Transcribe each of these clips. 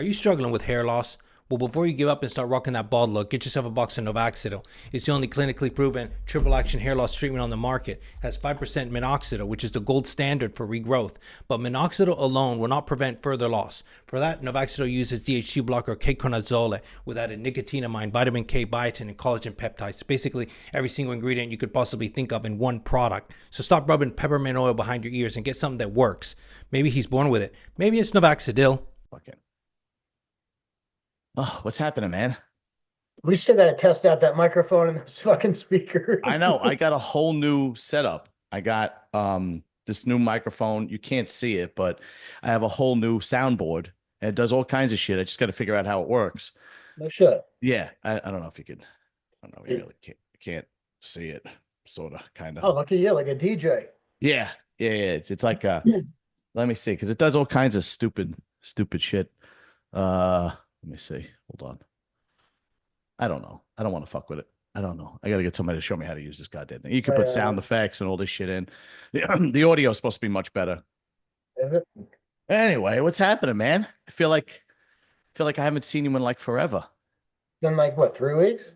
Are you struggling with hair loss? Well, before you give up and start rocking that bald look, get yourself a box of Aceto. It's the only clinically proven triple action hair loss treatment on the market. It has 5% minoxidil, which is the gold standard for regrowth. But minoxidil alone will not prevent further loss. For that, Novaxidil uses DHT blocker ketoconazole with added nicotinamide, vitamin K, biotin, and collagen peptides. Basically, every single ingredient you could possibly think of in one product. So stop rubbing peppermint oil behind your ears and get something that works. Maybe he's born with it. Maybe it's Novaxidil. Fucking. Oh, what's happening, man? We still got to test out that microphone and those fucking speakers. I know. I got a whole new setup. I got this new microphone. You can't see it, but I have a whole new soundboard and it does all kinds of shit. I just got to figure out how it works. No shit. Yeah, I don't know if you could. I don't know. You really can't see it. Sort of, kind of. Oh, look at you, like a DJ. Yeah. It's like let me see, because it does all kinds of stupid shit. Let me see. Hold on. I don't know. I don't want to fuck with it. I don't know. I got to get somebody to show me how to use this goddamn thing. You can put sound effects and all this shit in. The audio is supposed to be much better. Is it? Anyway, what's happening, man? I feel like I haven't seen you in like forever. Been like what, 3 weeks?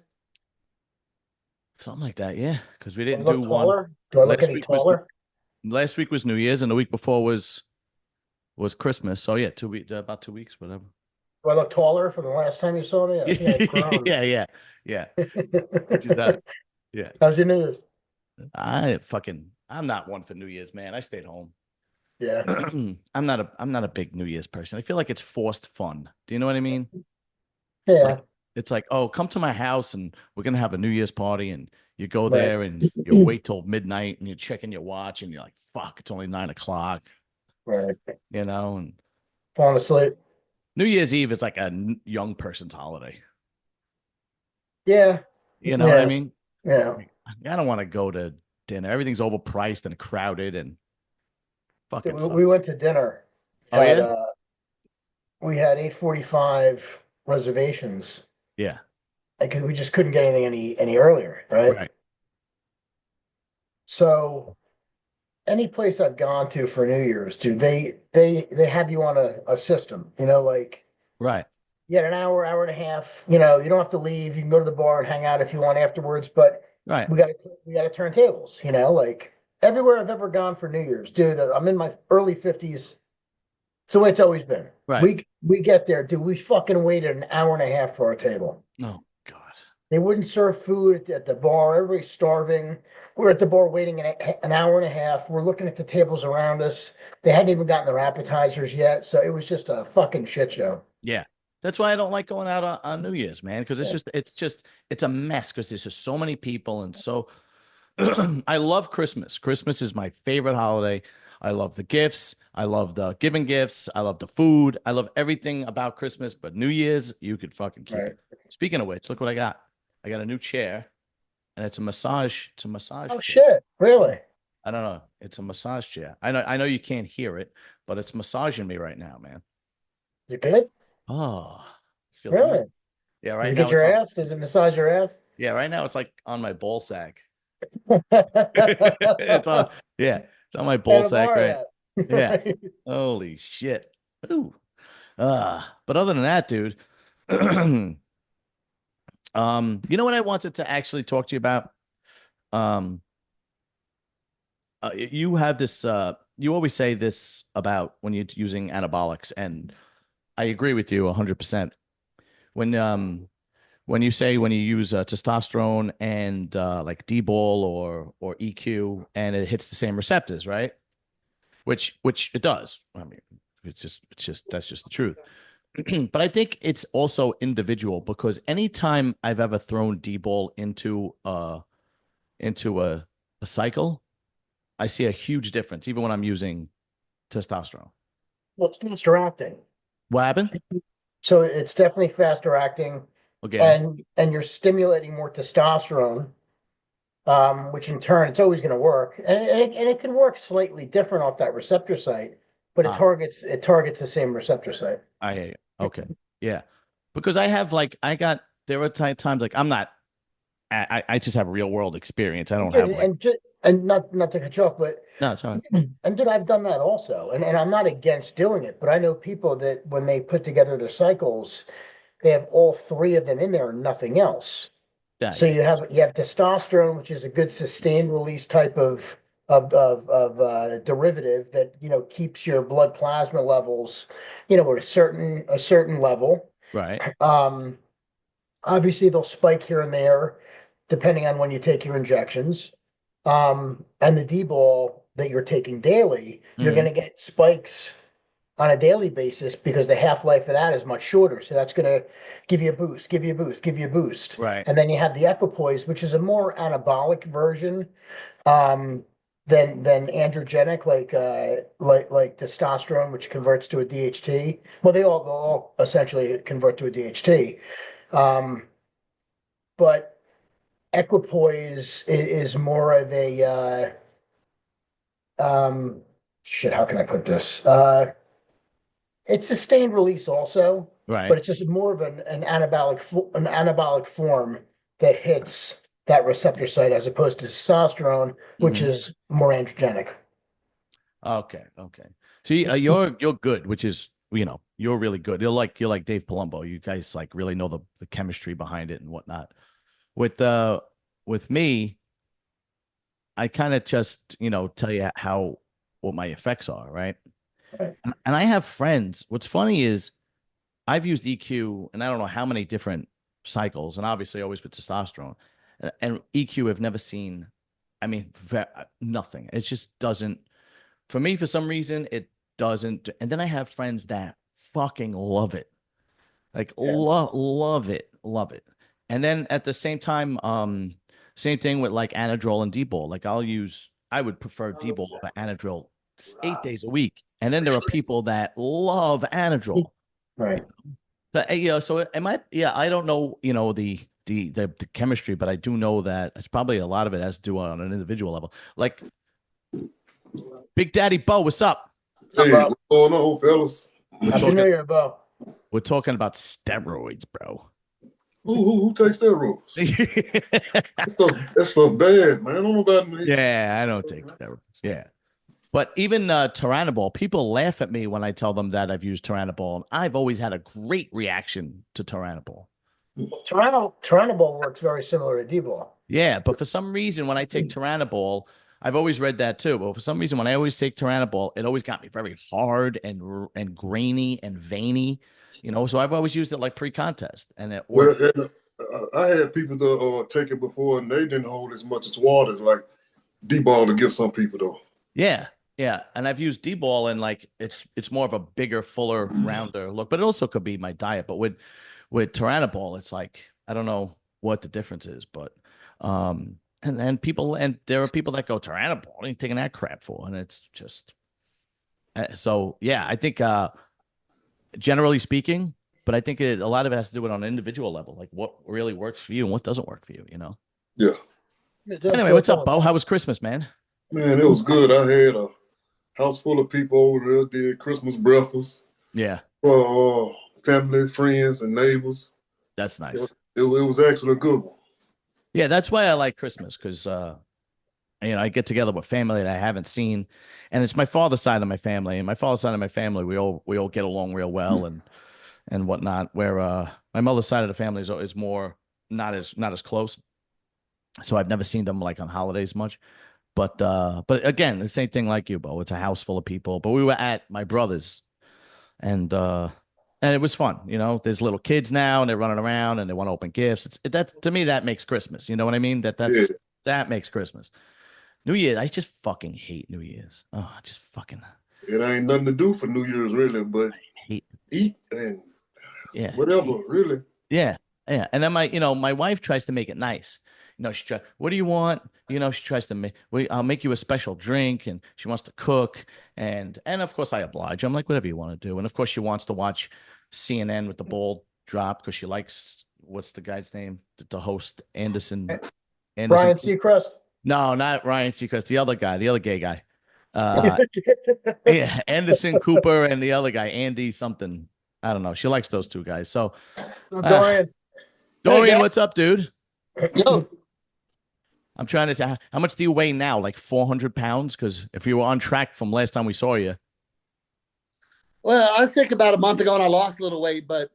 Something like that, yeah. Because we didn't Do I look do taller? one. Do I look any taller? Last week was New Year's, and the week before was Christmas. So yeah, 2 weeks, about 2 weeks, whatever. Do I look taller from the last time you saw me? I think I've grown. Yeah. Just that. Yeah. How's your New Year's? I'm not one for New Year's, man. I stayed home. Yeah. I'm not a big New Year's person. I feel like it's forced fun. Do you know what I mean? Yeah. It's like, oh, come to my house and we're gonna have a New Year's party, and you go there and you wait till midnight and you're checking your watch and you're like, fuck, it's only 9 o'clock. Right. You know, and falling asleep. New Year's Eve is like a young person's holiday. Yeah. You know what I mean? Yeah. I don't want to go to dinner. Everything's overpriced and crowded and fucking sucks. We went to dinner. Oh, yeah? We had 8:45 reservations. Yeah. Because we just couldn't get anything any earlier, right? Right. So any place I've gone to for New Year's, dude, they have you on a system, like Right. you get an hour and a half, you don't have to leave. You can go to the bar and hang out if you want afterwards, but Right. we gotta turn tables, like everywhere I've ever gone for New Year's, dude, I'm in my early 50s. It's the way it's always been. Right. We get there, dude. We fucking waited an hour and a half for our table. Oh God. They wouldn't serve food at the bar. Everybody's starving. We're at the bar waiting an hour and a half. We're looking at the tables around us. They hadn't even gotten their appetizers yet. So it was just a fucking shit show. Yeah. That's why I don't like going out on New Year's, man. Because it's a mess. Because there's just so many people, and so I love Christmas. Christmas is my favorite holiday. I love the gifts. I love the giving gifts. I love the food. I love everything about Christmas. But New Year's, you could fucking keep it. Speaking of which, look what I got. I got a new chair, and it's a massage. It's a massage. Oh chair. shit! Really? I don't know. It's a massage chair. I know you can't hear it, but it's massaging me right now, man. You good? Oh, feels really? Good. Yeah, right Does it now. get your ass? Does it massage your ass? Yeah, right now it's like on my ball sack. It's on. Yeah, it's on my ball sack, right? Yeah. Holy shit. Ooh. But other than that, dude, you know what I wanted to actually talk to you about? You have this, you always say this about when you're using anabolics, and I agree with you 100%. When you say when you use testosterone and like D-bol or EQ, and it hits the same receptors, right? Which it does. I mean, it's just that's just the truth. But I think it's also individual, because anytime I've ever thrown D-bol into a cycle, I see a huge difference, even when I'm using testosterone. Well, it's faster acting. What happened? So it's definitely faster acting. Okay. And you're stimulating more testosterone, which in turn, it's always going to work. And it can work slightly different off that receptor site, but it targets the same receptor site. I hear you. Okay. Yeah. Because there are times like I just have real world experience. I don't have like. and not to cut you off, but No, it's all right. and dude, I've done that also, and I'm not against doing it, but I know people that when they put together their cycles, they have all three of them in there and nothing else. Yeah, So yeah. you have testosterone, which is a good sustained release type of derivative that keeps your blood plasma levels at a certain level. Right. Um, Obviously they'll spike here and there depending on when you take your injections. And the D-ball that you're taking daily, you're going Mhm. to get spikes on a daily basis because the half-life of that is much shorter. So that's going to give you a boost, give you a boost, give you a boost. Right. And then you have the equipoise, which is a more anabolic version um, than androgenic, like testosterone, which converts to a DHT. Well, they all essentially convert to a DHT. Um, but equipoise is more of a shit. How can I put this? It's sustained release also, Right. but it's just more of an anabolic form that hits that receptor site as opposed to testosterone, which Mhm. is more androgenic. Okay. Okay. See, you're good, which is you're really good. You're like Dave Palumbo. You guys like really know the chemistry behind it and whatnot. With me, I kind of just tell you what my effects are, right? Right. And I have friends. What's funny is I've used EQ and I don't know how many different cycles, and obviously always with testosterone. And EQ have never seen, I mean, nothing. It just doesn't, for me, for some reason, it doesn't. And then I have friends that fucking love it. Like Yeah. love it, love it. And then at the same time, same thing with like Anadrol and D-bol. Like I would prefer D-bol over Anadrol 8 days a week. And then there are people that love Anadrol. Right. But, so am I? Yeah, I don't know, the chemistry, but I do know that it's probably a lot of it has to do on an individual level. Like Big Daddy Bo, what's up? What's Hey, up, what's going on, fellas? We're bro? Happy New talking. Year, Bo. We're talking about steroids, bro. Who takes steroids? That stuff bad, man. I don't know about me. Yeah, I don't take steroids. Yeah. But even Turinabol, people laugh at me when I tell them that I've used Turinabol. And I've always had a great reaction to Turinabol. Turinabol works very similar to D-ball. Yeah, but for some reason, when I take Turinabol, I've always read that too. But for some reason, when I always take Turinabol, it always got me very hard and grainy and veiny. So I've always used it like pre-contest, and it Well, worked. and, I had people that take it before, and they didn't hold as much as water as like D-ball to give some people though. Yeah, yeah, and I've used D-ball and like it's more of a bigger, fuller, rounder look, but it also could be my diet. But with Turinabol, it's like I don't know what the difference is, but and there are people that go Turinabol, what are you taking that crap for? And it's just so yeah, I think generally speaking, but I think a lot of it has to do with on an individual level, like what really works for you and what doesn't work for you. Yeah, That's Anyway, what what's it's up, all Bo? about. How was Christmas, man? man, it was good. I had a house full of people over there, did Christmas breakfast Yeah, for family, friends, and neighbors. that's It, nice. it was actually a good one. Yeah, that's why I like Christmas because I get together with family that I haven't seen, and it's my father's side of my family. And my father's side of my family, we all get along real well and whatnot. Where my mother's side of the family is more not as close. So I've never seen them like on holidays much. But again, the same thing like you, Bo. It's a house full of people. But we were at my brother's, and it was fun. There's little kids now, and they're running around, and they want to open gifts. That to me that makes Christmas. You know what I mean? Yeah, That makes Christmas. New Year, I just fucking hate New Year's. Oh, I just fucking it ain't nothing to do for New Year's really, but hate. eat and Yeah, whatever, really. yeah, yeah. And then my wife tries to make it nice. She tries. What do you want? She tries to make. I'll make you a special drink, and she wants to cook, and of course I oblige. I'm like, whatever you want to do, and of course she wants to watch CNN with the ball drop because she likes what's the guy's name? The host Anderson. Brian Seacrest. No, not Ryan Seacrest. The other guy, the other gay guy. Yeah, Anderson Cooper and the other guy, Andy something. I don't know. She likes those two guys. So, Dorian. Dorian, Dad. what's up, dude? Yo, I'm trying to say, how much do you weigh now? Like 400 pounds? Because if you were on track from last time we saw you. Well, I was sick about a month ago and I lost a little weight, but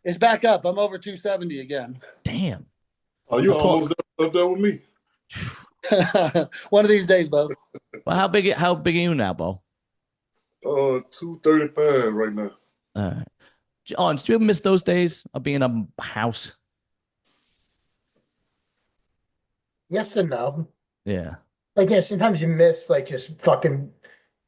it's back up. I'm over 270 again. Damn. Oh, you I'll talk. almost up there with me. One of these days, Bo. Well, how big are you now, Bo? 235 right now. All right. Oh, did you ever miss those days of being a house? Yes and no. Yeah. Like, yeah, sometimes you miss like just fucking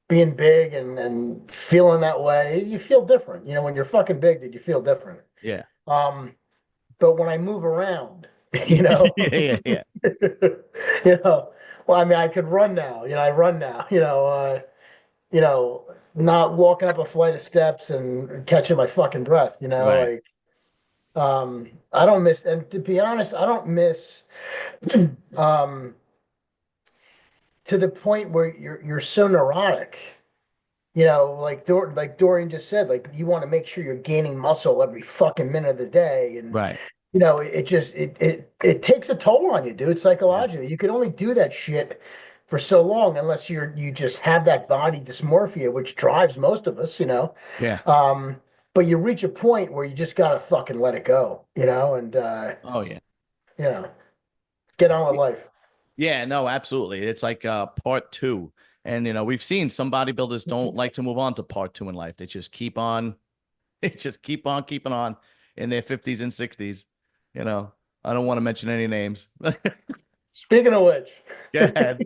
being big and feeling that way. You feel different. You know, when you're fucking big, dude, you feel different. Yeah. But when I move around, you know, Yeah. you know, well, I mean, I could run now. You know, I run now. You know, not walking up a flight of steps and catching my fucking breath. You know, Right. like, I don't miss, and to be honest, I don't miss, um, to the point where you're so neurotic. You know, like Dorian just said, like you want to make sure you're gaining muscle every fucking minute of the day, and Right. you know, it just it takes a toll on you, dude, Yeah. psychologically. You can only do that shit for so long unless you just have that body dysmorphia, which drives most of us, you know. Yeah. But you reach a point where you just gotta fucking let it go, you know, and Oh, yeah. you know, get on with life. Yeah, no, absolutely. It's like part two. And we've seen some bodybuilders don't like to move on to part two in life. They just keep on, they just keep on keeping on in their 50s and 60s. I don't want to mention any names. Go Speaking of which, ahead.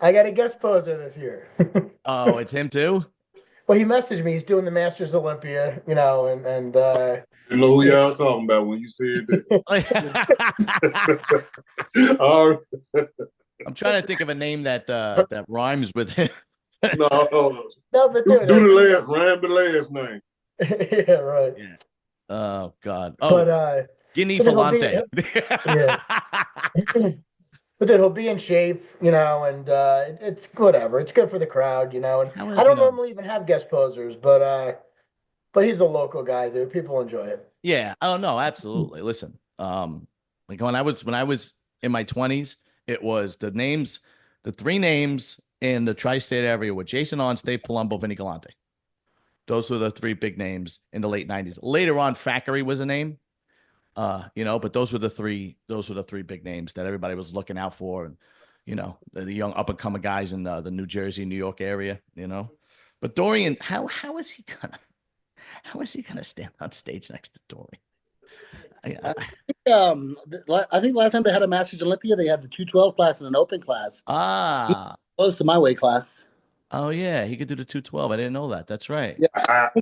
I got a guest poser this year. Oh, it's him too? Well, he messaged me. He's doing the Masters Olympia, you know, and You know who y'all talking about when you said that. All right. I'm trying to think of a name that rhymes with him. No, no, but do dude, the last, rhyme the last name. yeah, right. Yeah. Oh God. But Oh, Guinea but then Volante. yeah. But then he'll be in shape, you know, and it's whatever. It's good for the crowd, you know. And How I don't normally even have guest posers, but he's a local guy, dude. People enjoy it. Yeah. Oh no, absolutely. Listen, like when I was in my 20s, it was the three names in the tri-state area were Jason On, Dave Palumbo, Vinny Galante. Those were the three big names in the late 90s. Later on, Fackery was a name. But those were the three big names that everybody was looking out for, and the young up and coming guys in the New Jersey, New York area, But Dorian, how is he gonna stand on stage next to Dorian? I think last time they had a Masters Olympia, they had the 212 class and an open class. Close to my weight class. Oh yeah, he could do the 212. I didn't know that. That's right. Yeah,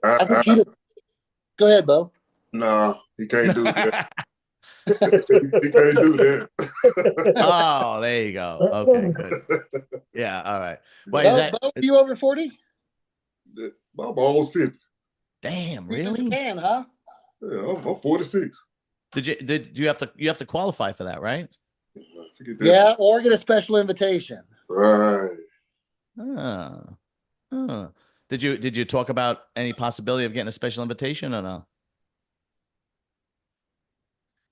I think he did. Go ahead, Bo. Nah, he can't do that. He can't do that. Oh, there you go. Okay, good. Yeah, all right. Wait, Bo, are you over 40? I'm almost 50. Damn, You're in really? Japan, huh? Yeah, I'm 46. Did you have to qualify for that, right? Forget that. Yeah, or get a special invitation. Right. Did you talk about any possibility of getting a special invitation or no?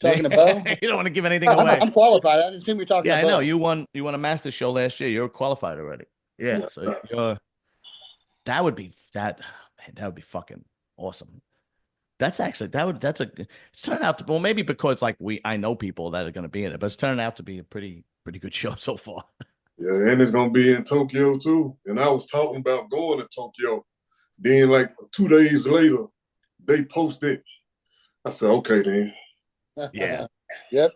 Talking to Bo? You don't want to give anything away. I'm qualified. I assume you're talking Yeah, to I Bo. know. You won a master show last year. You're qualified already. Yeah. So that would be fucking awesome. It's turning out to, well, maybe because like I know people that are going to be in it, but it's turning out to be a pretty good show so far. Yeah, and it's gonna be in Tokyo too. And I was talking about going to Tokyo. Then like 2 days later, they posted. I said, okay then. Yeah. Yep.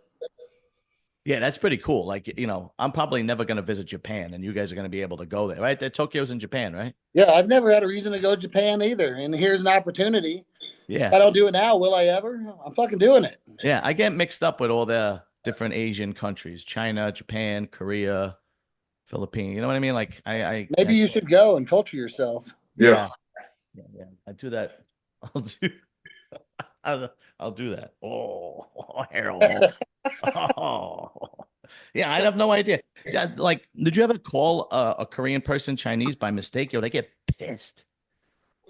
Yeah, that's pretty cool. Like, I'm probably never going to visit Japan, and you guys are going to be able to go there, right? Tokyo's in Japan, right? Yeah, I've never had a reason to go to Japan either. And here's an opportunity. Yeah. If I don't do it now, will I ever? I'm fucking doing it. Yeah, I get mixed up with all the different Asian countries: China, Japan, Korea, Philippines. You know what I mean? Like, Maybe you should go and culture yourself. Yeah. Yeah. I do that. I'll do that. Oh, Harold. Oh. Yeah, I have no idea. Yeah, like, did you ever call a Korean person Chinese by mistake? Yo, they get pissed.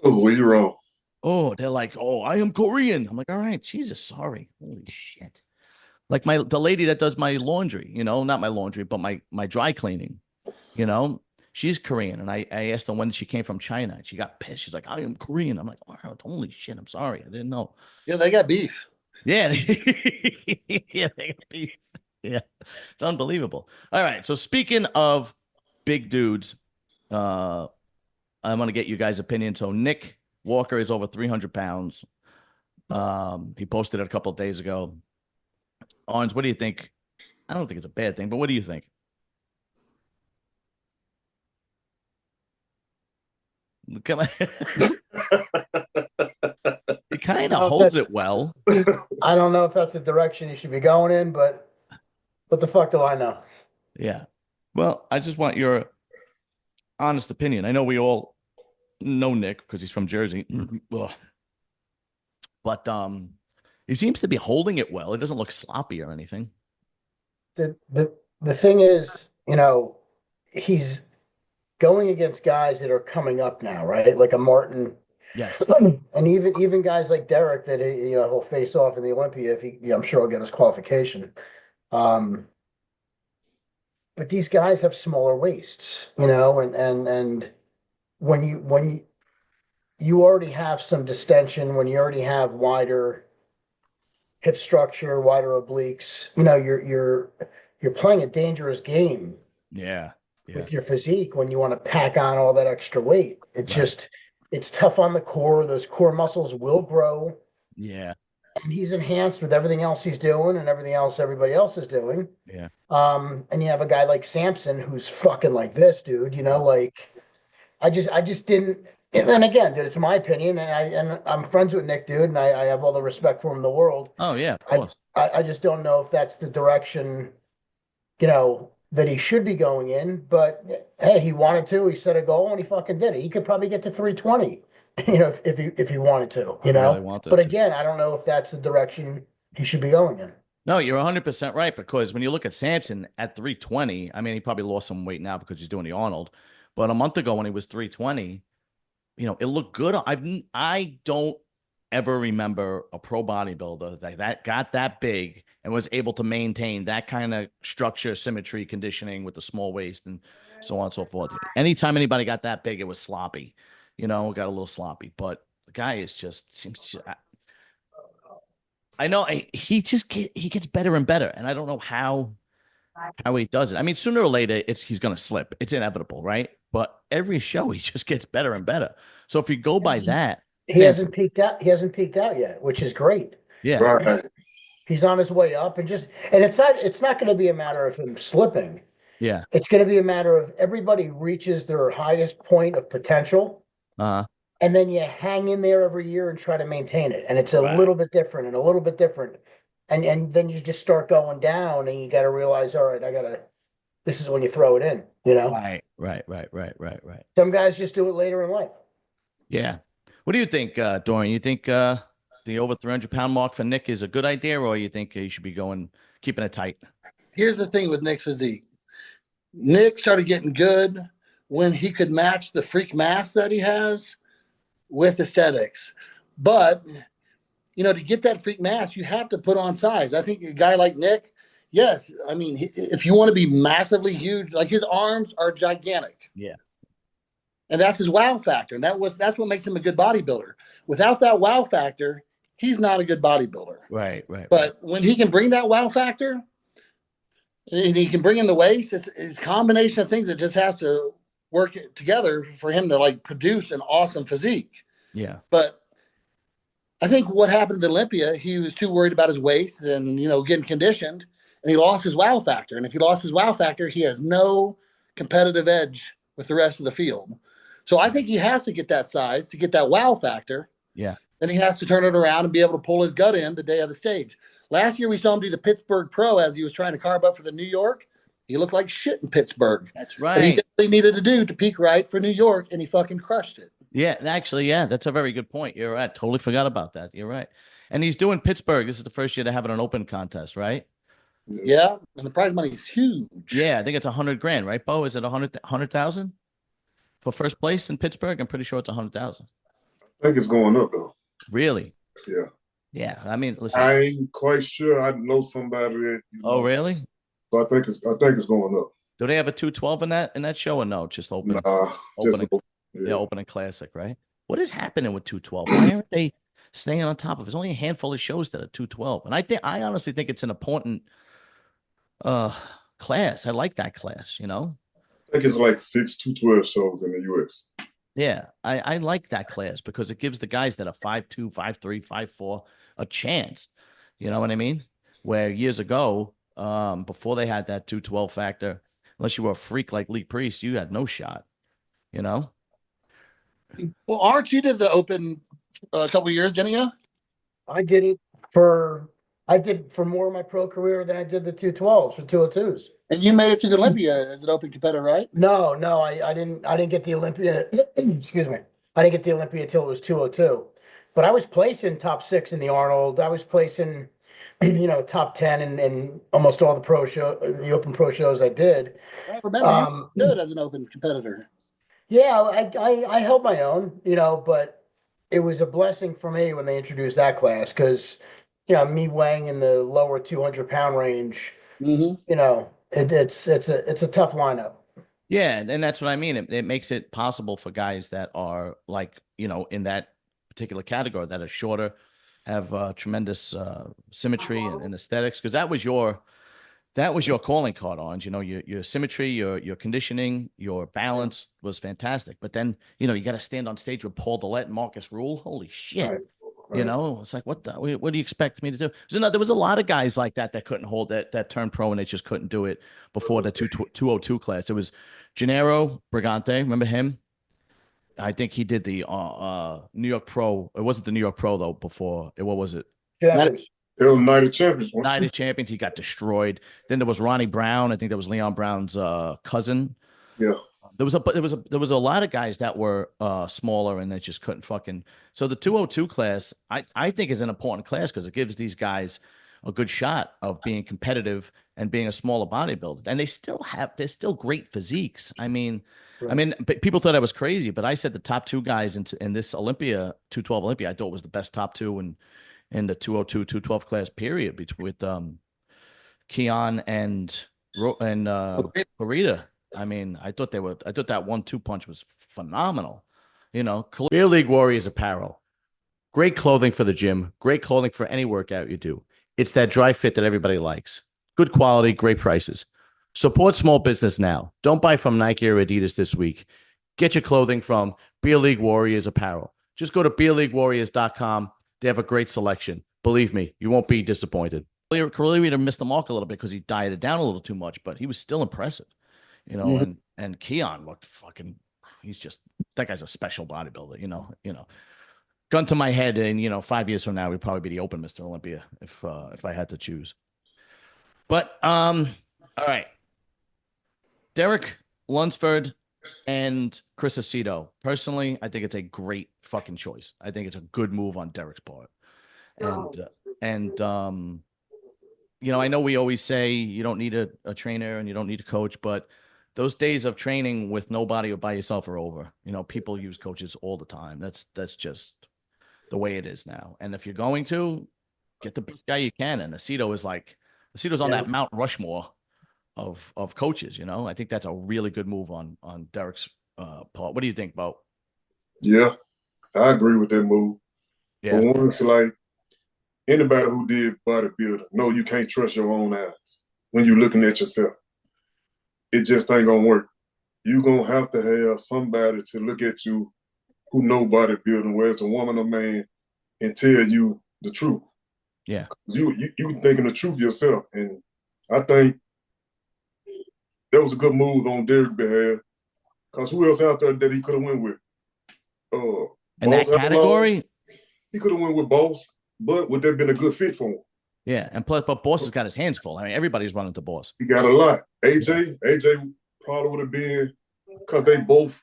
Oh, well, you're wrong. Oh, they're like, oh, I am Korean. I'm like, all right, Jesus, sorry. Holy shit. Like the lady that does my laundry, not my laundry, but my dry cleaning, she's Korean. And I asked her when she came from China, and she got pissed. She's like, I am Korean. I'm like, wow, holy shit, I'm sorry. I didn't know. Yeah, they got beef. Yeah. Yeah, they got beef. Yeah. It's unbelievable. All right. So speaking of big dudes, I'm gonna get you guys' opinion. So Nick Walker is over 300 pounds. He posted it a couple of days ago. Arns, what do you think? I don't think it's a bad thing, but what do you think? Come on. He kind of holds it well. I don't know if that's the direction you should be going in, but what the fuck do I know? Yeah. Well, I just want your honest opinion. I know we all know Nick because he's from Jersey. But he seems to be holding it well. It doesn't look sloppy or anything. The thing is, he's going against guys that are coming up now, right? Like a Martin. Yes. And even guys like Derek that he'll face off in the Olympia if I'm sure he'll get his qualification. But these guys have smaller waists, and when you already have some distension, when you already have wider hip structure, wider obliques, you're playing a dangerous game. Yeah. With your physique when you want to pack on all that extra weight. It's tough on the core. Those core muscles will grow. Yeah. And he's enhanced with everything else he's doing and everything else everybody else is doing. Yeah. And you have a guy like Samson who's fucking like this, dude, like I just didn't. And then again, dude, it's my opinion, and I'm friends with Nick, dude, and I have all the respect for him in the world. Oh yeah, of course. I just don't know if that's the direction, that he should be going in. But hey, he wanted to. He set a goal and he fucking did it. He could probably get to 320, if he wanted to, Really wanted But to. again, I don't know if that's the direction he should be going in. No, you're 100% right, because when you look at Samson at 320, I mean, he probably lost some weight now because he's doing the Arnold. But a month ago when he was 320, it looked good. I don't ever remember a pro bodybuilder that got that big and was able to maintain that kind of structure, symmetry, conditioning with the small waist and so on and so forth. Anytime anybody got that big, it was sloppy, got a little sloppy. But the guy seems I know he gets better and better, and I don't know how he does it. I mean, sooner or later, he's going to slip. It's inevitable, right? But every show, he just gets better and better. So if you go by that, he hasn't peaked out. He hasn't peaked out yet, which is great. Yeah, Right. He's on his way up, and it's not going to be a matter of him slipping. Yeah. It's going to be a matter of everybody reaches their highest point of potential. And then you hang in there every year and try to maintain it. And it's a little bit different and a little bit different. And then you just start going down and you got to realize, all right, this is when you throw it in, Right. Some guys just do it later in life. Yeah. What do you think, Dorian? You think the over 300-pound mark for Nick is a good idea, or you think he should be keeping it tight? Here's the thing with Nick's physique. Nick started getting good when he could match the freak mass that he has with aesthetics. But, to get that freak mass, you have to put on size. I think a guy like Nick, yes, I mean, if you want to be massively huge, like his arms are gigantic. Yeah. And that's his wow factor. And that's what makes him a good bodybuilder. Without that wow factor, he's not a good bodybuilder. Right. But when he can bring that wow factor, and he can bring in the waist, it's a combination of things that just has to work together for him to produce an awesome physique. Yeah. But I think what happened at Olympia, he was too worried about his waist and, getting conditioned, and he lost his wow factor. And if he lost his wow factor, he has no competitive edge with the rest of the field. So I think he has to get that size to get that wow factor. Yeah. Then he has to turn it around and be able to pull his gut in the day of the stage. Last year we saw him do the Pittsburgh Pro as he was trying to carve up for the New York. He looked like shit in Pittsburgh. That's right. But he definitely needed to do to peak right for New York, and he fucking crushed it. Yeah, actually, yeah, that's a very good point. You're right. Totally forgot about that. You're right. And he's doing Pittsburgh. This is the first year to have an open contest, right? Yeah, and the prize money is huge. Yeah, I think it's $100,000, right, Bo? Is it 100,000 for first place in Pittsburgh? I'm pretty sure it's 100,000. I think it's going up though. Really? Yeah. Yeah, I mean, listen. I ain't quite sure. I know somebody that. Oh, really? So I think it's going up. Do they have a 212 in that show or no? Just open Nah, just opening. Yeah, yeah. opening classic, right? What is happening with 212? Why aren't they staying on top of it? There's only a handful of shows that are 212. And I honestly think it's an important uh class. I like that class, you know? I think it's like 6 212 shows in the U.S. Yeah, I like that class because it gives the guys that are 5'2", 5'3", 5'4" a chance. You know what I mean? Where years ago, before they had that 212 factor, unless you were a freak like Lee Priest, you had no shot, you know? Well, Arch, you did the Open a couple years, didn't you? I did it I did for more of my pro career than I did the 212s or 202s. And you made it to the Olympia as an Open competitor, right? No, I didn't get the Olympia. Excuse me. I didn't get the Olympia until it was 202. But I was placing top 6 in the Arnold. I was placing, top 10 in almost all the Open Pro shows I did. I remember you were good as an Open competitor. Yeah, I held my own, but it was a blessing for me when they introduced that class because, me weighing in the lower 200-pound range, Mm-hmm. it's a tough lineup. Yeah, and that's what I mean. It makes it possible for guys that are like, in that particular category that are shorter, have tremendous symmetry and aesthetics. Because that was your calling card, Orange. Your symmetry, your conditioning, your balance was fantastic. But then, you got to stand on stage with Paul Dillette and Marcus Rule. Holy shit. Right. It's like, what do you expect me to do? So no, there was a lot of guys like that couldn't hold that turned pro and they just couldn't do it before the 202 class. It was Gennaro Brigante. Remember him? I think he did the New York Pro. It wasn't the New York Pro though. Before it, what was it? Champions. It was Night of Champions. Night of Champions. He got destroyed. Then there was Ronnie Brown. I think that was Leon Brown's cousin. Yeah. There was a lot of guys that were smaller and they just couldn't fucking. So the 202 class, I think is an important class because it gives these guys a good shot of being competitive and being a smaller bodybuilder. And they're still great physiques. I mean, people thought I was crazy, but I said the top 2 guys in this Olympia 212 Olympia, I thought was the best top 2 in the 202 212 class period with Keon and Clarita. I mean, I thought that 1-2 punch was phenomenal. Beer League Warriors apparel, great clothing for the gym, great clothing for any workout you do. It's that dry fit that everybody likes. Good quality, great prices. Support small business now. Don't buy from Nike or Adidas this week. Get your clothing from Beer League Warriors apparel. Just go to beerleaguewarriors.com. They have a great selection. Believe me, you won't be disappointed. Clarita missed the mark a little bit because he dieted down a little too much, but he was still impressive. And Keon looked fucking. That guy's a special bodybuilder. Gun to my head, and 5 years from now, we'd probably be the Open Mr. Olympia if I had to choose. But all right, Derek Lunsford and Chris Aceto. Personally, I think it's a great fucking choice. I think it's a good move on Derek's part. And I know we always say you don't need a trainer and you don't need a coach, but those days of training with nobody or by yourself are over. People use coaches all the time. That's just the way it is now. And if you're going to get the best guy you can, and Aceto's on that Mount Rushmore of coaches. I think that's a really good move on Derek's part. What do you think, Bo? Yeah, I agree with that move. Yeah. But once, like anybody who did bodybuilding, no, you can't trust your own eyes when you're looking at yourself. It just ain't gonna work. You're gonna have to have somebody to look at you who know bodybuilding, whether it's a woman or man, and tell you the truth. Yeah. You thinking the truth yourself. And I think that was a good move on Derek's behalf. Because who else out there that he could have went with? In that category? He could have went with Boss, but would that have been a good fit for him? Yeah, and plus, but Boss has got his hands full. I mean, everybody's running to Boss. He got a lot. AJ probably would have been, because they both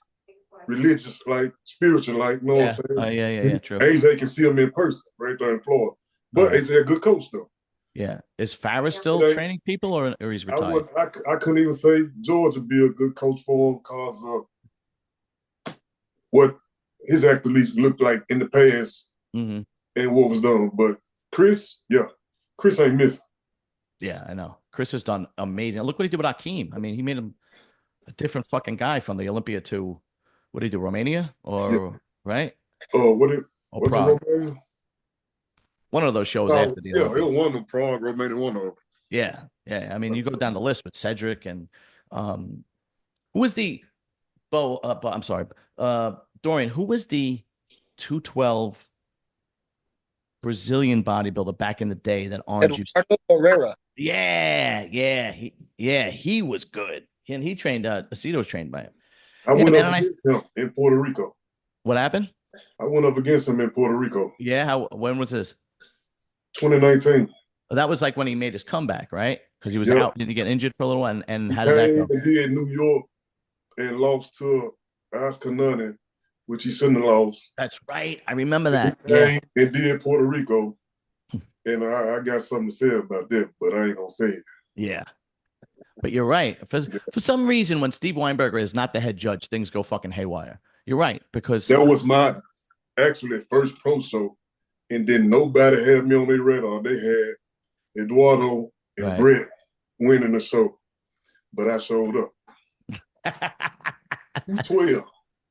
religious, like spiritual, like, you know what I'm saying? Yeah, true. AJ can see him in person right there in Florida. But AJ a good coach, though. Yeah. Is Farris still training people or he's retired? I couldn't even say George would be a good coach for him because of what his athletes looked like in the past and what was done. But Chris, yeah. Chris ain't missing. Yeah, I know. Chris has done amazing. Look what he did with Akeem. I mean, he made him a different fucking guy from the Olympia to what did he do? Romania or right? What Or was it Prague? Romania? One of those shows after the Yeah, Olympia. it was one of them, Prague, Romania, one of them. Yeah, yeah. I mean, you go down the list with Cedric and who was the I'm sorry, Dorian. Who was the 212 Brazilian bodybuilder back in the day that Orange used? Eduardo Herrera. He was good. And he trained. Aceto was trained by him. I went man, up against him in Puerto Rico. What happened? I went up against him in Puerto Rico. Yeah, when was this? 2019. That was like when he made his comeback, right? Because he was out. Did he get injured for a little while? And how He did that came go? and did New York and lost to Oscar Nunny, which he shouldn't have lost. That's right. I remember that. He came and did Puerto Rico. And I got something to say about that, but I ain't gonna say it. Yeah. But you're right. For some reason, when Steve Weinberger is not the head judge, things go fucking haywire. You're right, because that was my actually first pro show, and then nobody had me on their radar. They had Eduardo and Brett winning the show, but I showed up. 212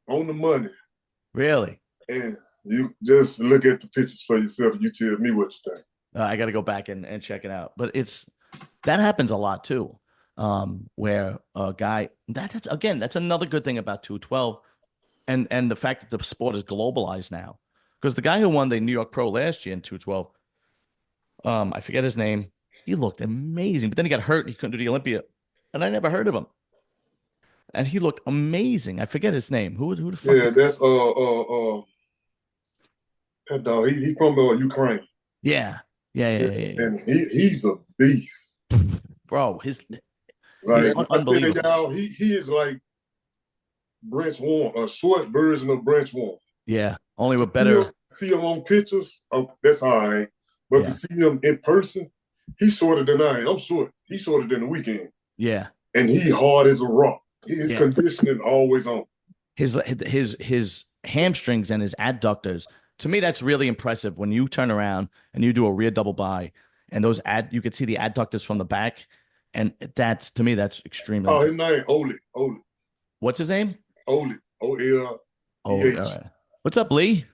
on the money. Really? And you just look at the pictures for yourself. You tell me what you think. I got to go back and check it out. But that happens a lot too, where a guy that's another good thing about 212, and the fact that the sport is globalized now, because the guy who won the New York Pro last year in 212, I forget his name. He looked amazing, but then he got hurt. And he couldn't do the Olympia, and I never heard of him. And he looked amazing. I forget his name. Who the fuck? Yeah, that's that dog. He from Ukraine. Yeah. And he's a beast, bro. Like unbelievable. Y'all, he is like Branch Warren, a short version of Branch Warren. Yeah, only with better. See him on pictures, that's all right. But to see him in person, he's shorter than I am. I'm short. He's shorter than the Weekend. Yeah, and he hard as a rock. His conditioning always on. His hamstrings and his adductors. To me, that's really impressive when you turn around and you do a rear double by, and you could see the adductors from the back, and that's extremely. Oh, his name Oli. What's his name? Oli. O-L. All right. What's up, Lee?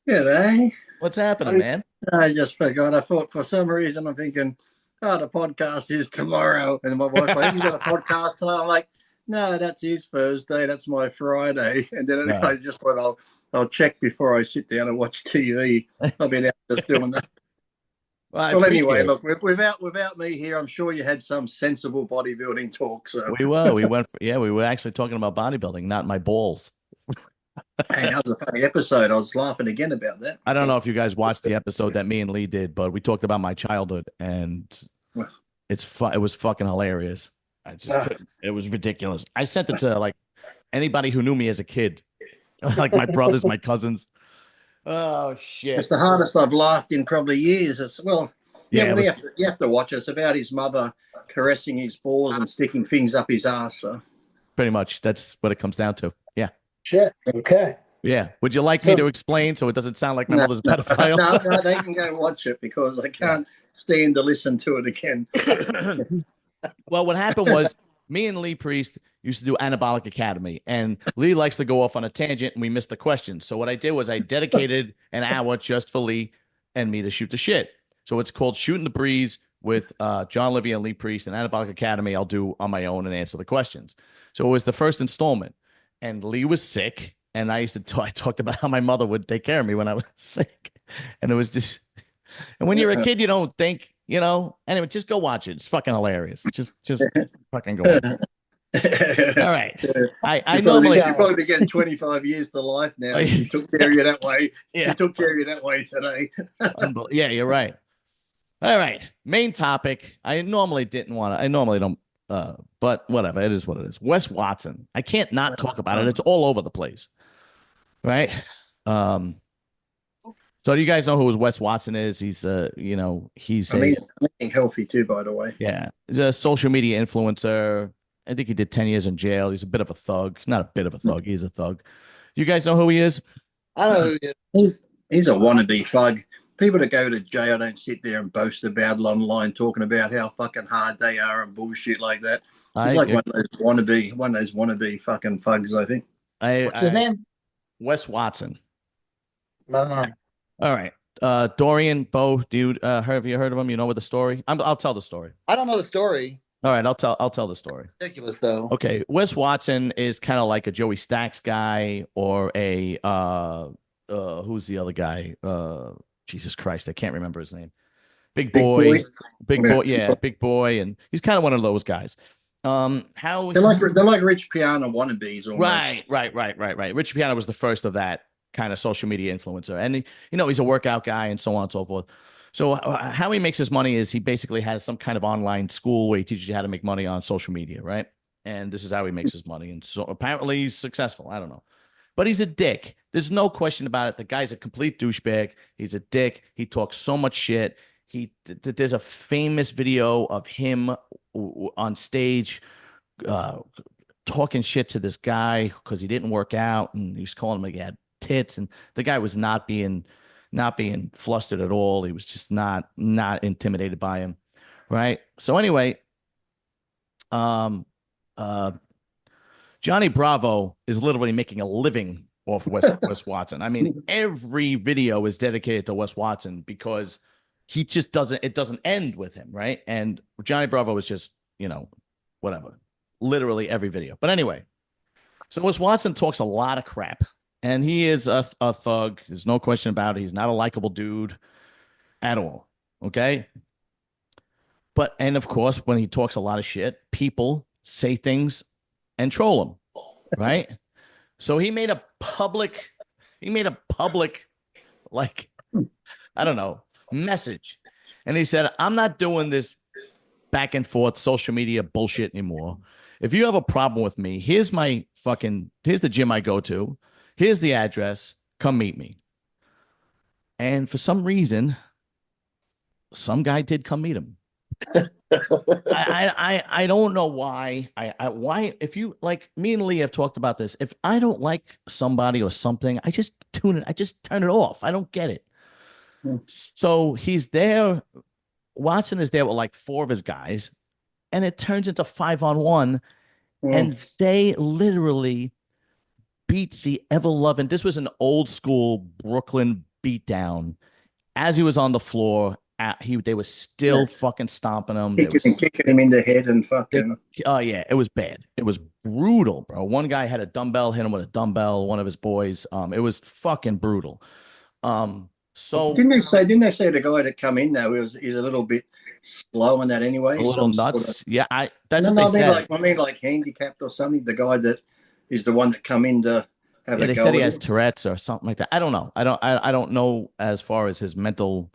G'day. What's happening, man? I just forgot. I thought for some reason I'm thinking, the podcast is tomorrow, and my wife, you got a podcast tonight? I'm like, no, that's his Thursday. That's my Friday, and then I just thought I'll check before I sit down and watch TV. I've been out just doing that. Well, anyway, look, without me here, I'm sure you had some sensible bodybuilding talk. So we were actually talking about bodybuilding, not my balls. Hey, that was a funny episode. I was laughing again about that. I don't know if you guys watched the episode that me and Lee did, but we talked about my childhood, and it was fucking hilarious. It was ridiculous. I sent it to like anybody who knew me as a kid. Like my brothers, my cousins. Oh shit! It's the hardest I've laughed in probably years. You have to watch it. It's about his mother caressing his balls and sticking things up his ass. So. Pretty much, that's what it comes down to. Yeah. Shit. Okay. Yeah. Would you like me to explain so it doesn't sound like my mother's pedophile? No, they can go watch it because I can't stand to listen to it again. Well, what happened was me and Lee Priest used to do Anabolic Academy, and Lee likes to go off on a tangent, and we missed the question. So what I did was I dedicated an hour just for Lee and me to shoot the shit. So it's called Shooting the Breeze with John Livia and Lee Priest, and Anabolic Academy I'll do on my own and answer the questions. So it was the first installment, and Lee was sick, and I talked about how my mother would take care of me when I was sick, and it was just, and when you're a kid, you don't think. Anyway, just go watch it. It's fucking hilarious. Just fucking go watch it. All right. I normally you're probably getting 25 years to life now. She took care of you that way. Yeah. She took care of you that way today. Yeah, you're right. All right. Main topic. I normally don't, but whatever. It is what it is. Wes Watson. I can't not talk about it. It's all over the place. Right? So do you guys know who Wes Watson is? He's he's healthy too, by the way. Yeah. He's a social media influencer. I think he did 10 years in jail. He's a bit of a thug. Not a bit of a thug. He's a thug. You guys know who he is? I know who he is. He's a wannabe thug. people that go to jail don't sit there and boast about it online, talking about how fucking hard they are and bullshit like that. He's like one of those wannabe fucking thugs, I think. What's his name? Wes Watson. I don't know. All right. Dorian, Bo, dude, have you heard of him? You know what the story? I'll tell the story. I don't know the story. All right, I'll tell the story. Ridiculous though. Okay, Wes Watson is kind of like a Joey Stacks guy or a who's the other guy? Jesus Christ, I can't remember his name. Big boy. Yeah, big boy, and he's kind of one of those guys. How they're like Rich Piana wannabes almost. Right. Rich Piana was the first of that kind of social media influencer, and he's a workout guy and so on and so forth. So how he makes his money is he basically has some kind of online school where he teaches you how to make money on social media, right? And this is how he makes his money. And so apparently he's successful. I don't know. But he's a dick. There's no question about it. The guy's a complete douchebag. He's a dick. He talks so much shit. There's a famous video of him on stage talking shit to this guy because he didn't work out, and he's calling him like he had tits, and the guy was not being flustered at all. He was just not intimidated by him, right? So anyway, Johnny Bravo is literally making a living off Wes Watson. I mean, every video is dedicated to Wes Watson because he just doesn't end with him, right? And Johnny Bravo is just, whatever, literally every video. But anyway, so Wes Watson talks a lot of crap. And he is a thug. There's no question about it. He's not a likable dude at all. Okay. And of course, when he talks a lot of shit, people say things and troll him. Right. So he made a public, like, I don't know, message. And he said, I'm not doing this back and forth social media bullshit anymore. If you have a problem with me, here's the gym I go to. Here's the address. Come meet me. And for some reason, some guy did come meet him. I don't know why. Why, if you, like, me and Lee have talked about this. If I don't like somebody or something, I just turn it off. I don't get it. So he's there. Watson is there with like 4 of his guys, and it turns into 5-on-1, and they literally beat the ever-loving. This was an old school Brooklyn beatdown. As he was on the floor, they were still fucking stomping him. Kicking him in the head and fucking. Oh yeah, it was bad. It was brutal, bro. One guy had a dumbbell, hit him with a dumbbell. One of his boys. It was fucking brutal. So didn't they say the guy that come in though he's a little bit slow in that anyway? A little nuts. Sort of, yeah, that's what they said. I mean, like handicapped or something. The guy that is the one that come in to have a go. They said he has Tourette's or something like that. I don't know. I don't know as far as his mental,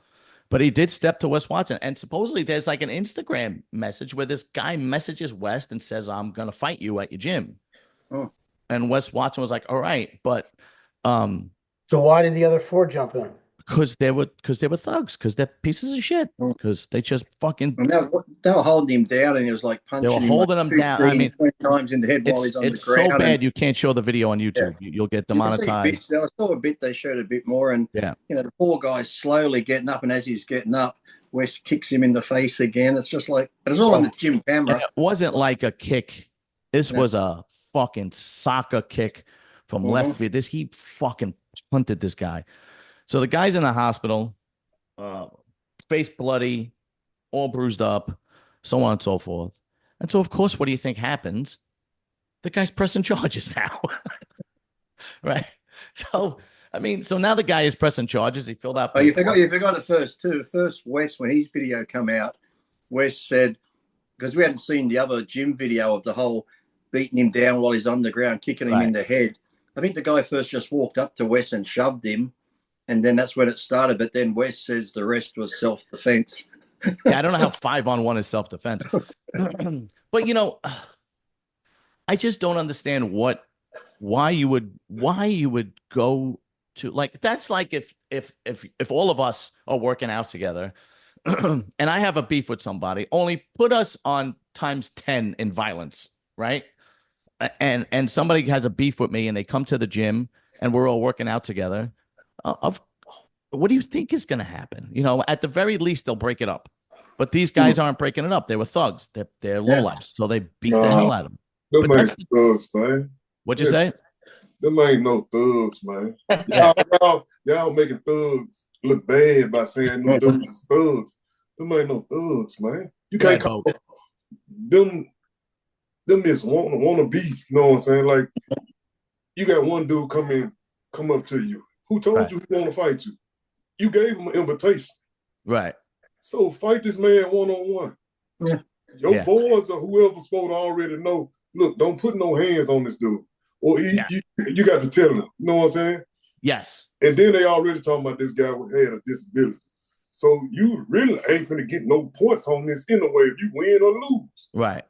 but he did step to Wes Watson, and supposedly there's like an Instagram message where this guy messages Wes and says, "I'm gonna fight you at your gym," and Wes Watson was like, "All right," but so why did the other 4 jump in? Because they were thugs, because they're pieces of shit, because they just fucking. They were holding him down, and he was like punching him. They were holding him down. I mean, 20 times in the head while he's on the ground. It's so bad you can't show the video on YouTube. Yeah. You'll get demonetized. I saw a bit. They showed a bit more, and the poor guy's slowly getting up, and as he's getting up, Wes kicks him in the face again. It's just like it was all on the gym camera. And it wasn't like a kick. This was a fucking soccer kick from left field. He fucking punted this guy. So the guy's in the hospital, face bloody, all bruised up, so on and so forth. And so, of course, what do you think happens? The guy's pressing charges now. Right? So, I mean, now the guy is pressing charges. He filled out. Oh, you forgot it first, too. First, Wes, when his video come out, Wes said, because we hadn't seen the other gym video of the whole beating him down while he's on the ground, kicking him in the head. I think the guy first just walked up to Wes and shoved him. And then that's when it started. But then Wes says the rest was self-defense. Yeah, I don't know how 5-on-1 is self-defense. But, I just don't understand why you would go to, like, that's like if all of us are working out together and I have a beef with somebody, only put us on times 10 in violence, right? And somebody has a beef with me and they come to the gym and we're all working out together. what do you think is going to happen? You know, at the very least, they'll break it up. But these guys aren't breaking it up. They were thugs. They're lowlifes. So they beat the hell out of them. Them But ain't thugs, man. What'd you say? Them ain't no thugs, man. Y'all making thugs look bad by saying them dudes is thugs. Them ain't no thugs, man. You can't call them is wanna be, you know what I'm saying? Like, you got one dude come up to you. Who told you he wanna fight you? You gave him an invitation. Right. So fight this man one-on-one. Yeah. Your boys or whoever's supposed to already know, look, don't put no hands on this dude. Or you got to tell them. You know what I'm saying? Yes. And then they already talking about this guy had a disability. So you really ain't going to get no points on this anyway if you win or lose. Right.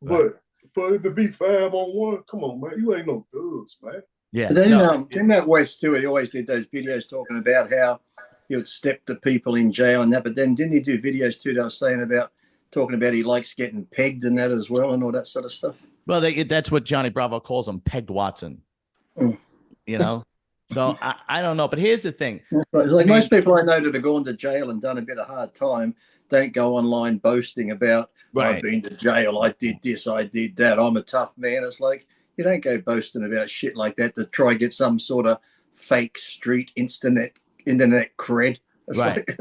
But for it to be 5-on-1, come on, man. You ain't no thugs, man. Yeah. But then, in that West Stewart, he always did those videos talking about how he would step the people in jail and that. But then didn't he do videos too that I was saying about talking about he likes getting pegged and that as well and all that sort of stuff? Well, that's what Johnny Bravo calls him, pegged Watson. You know? So I don't know. But here's the thing. Like most people I know that have gone to jail and done a bit of hard time don't go online boasting about, I've been to jail, I did this, I did that, I'm a tough man. It's like, you don't go boasting about shit like that to try and get some sort of fake street internet cred. It's like,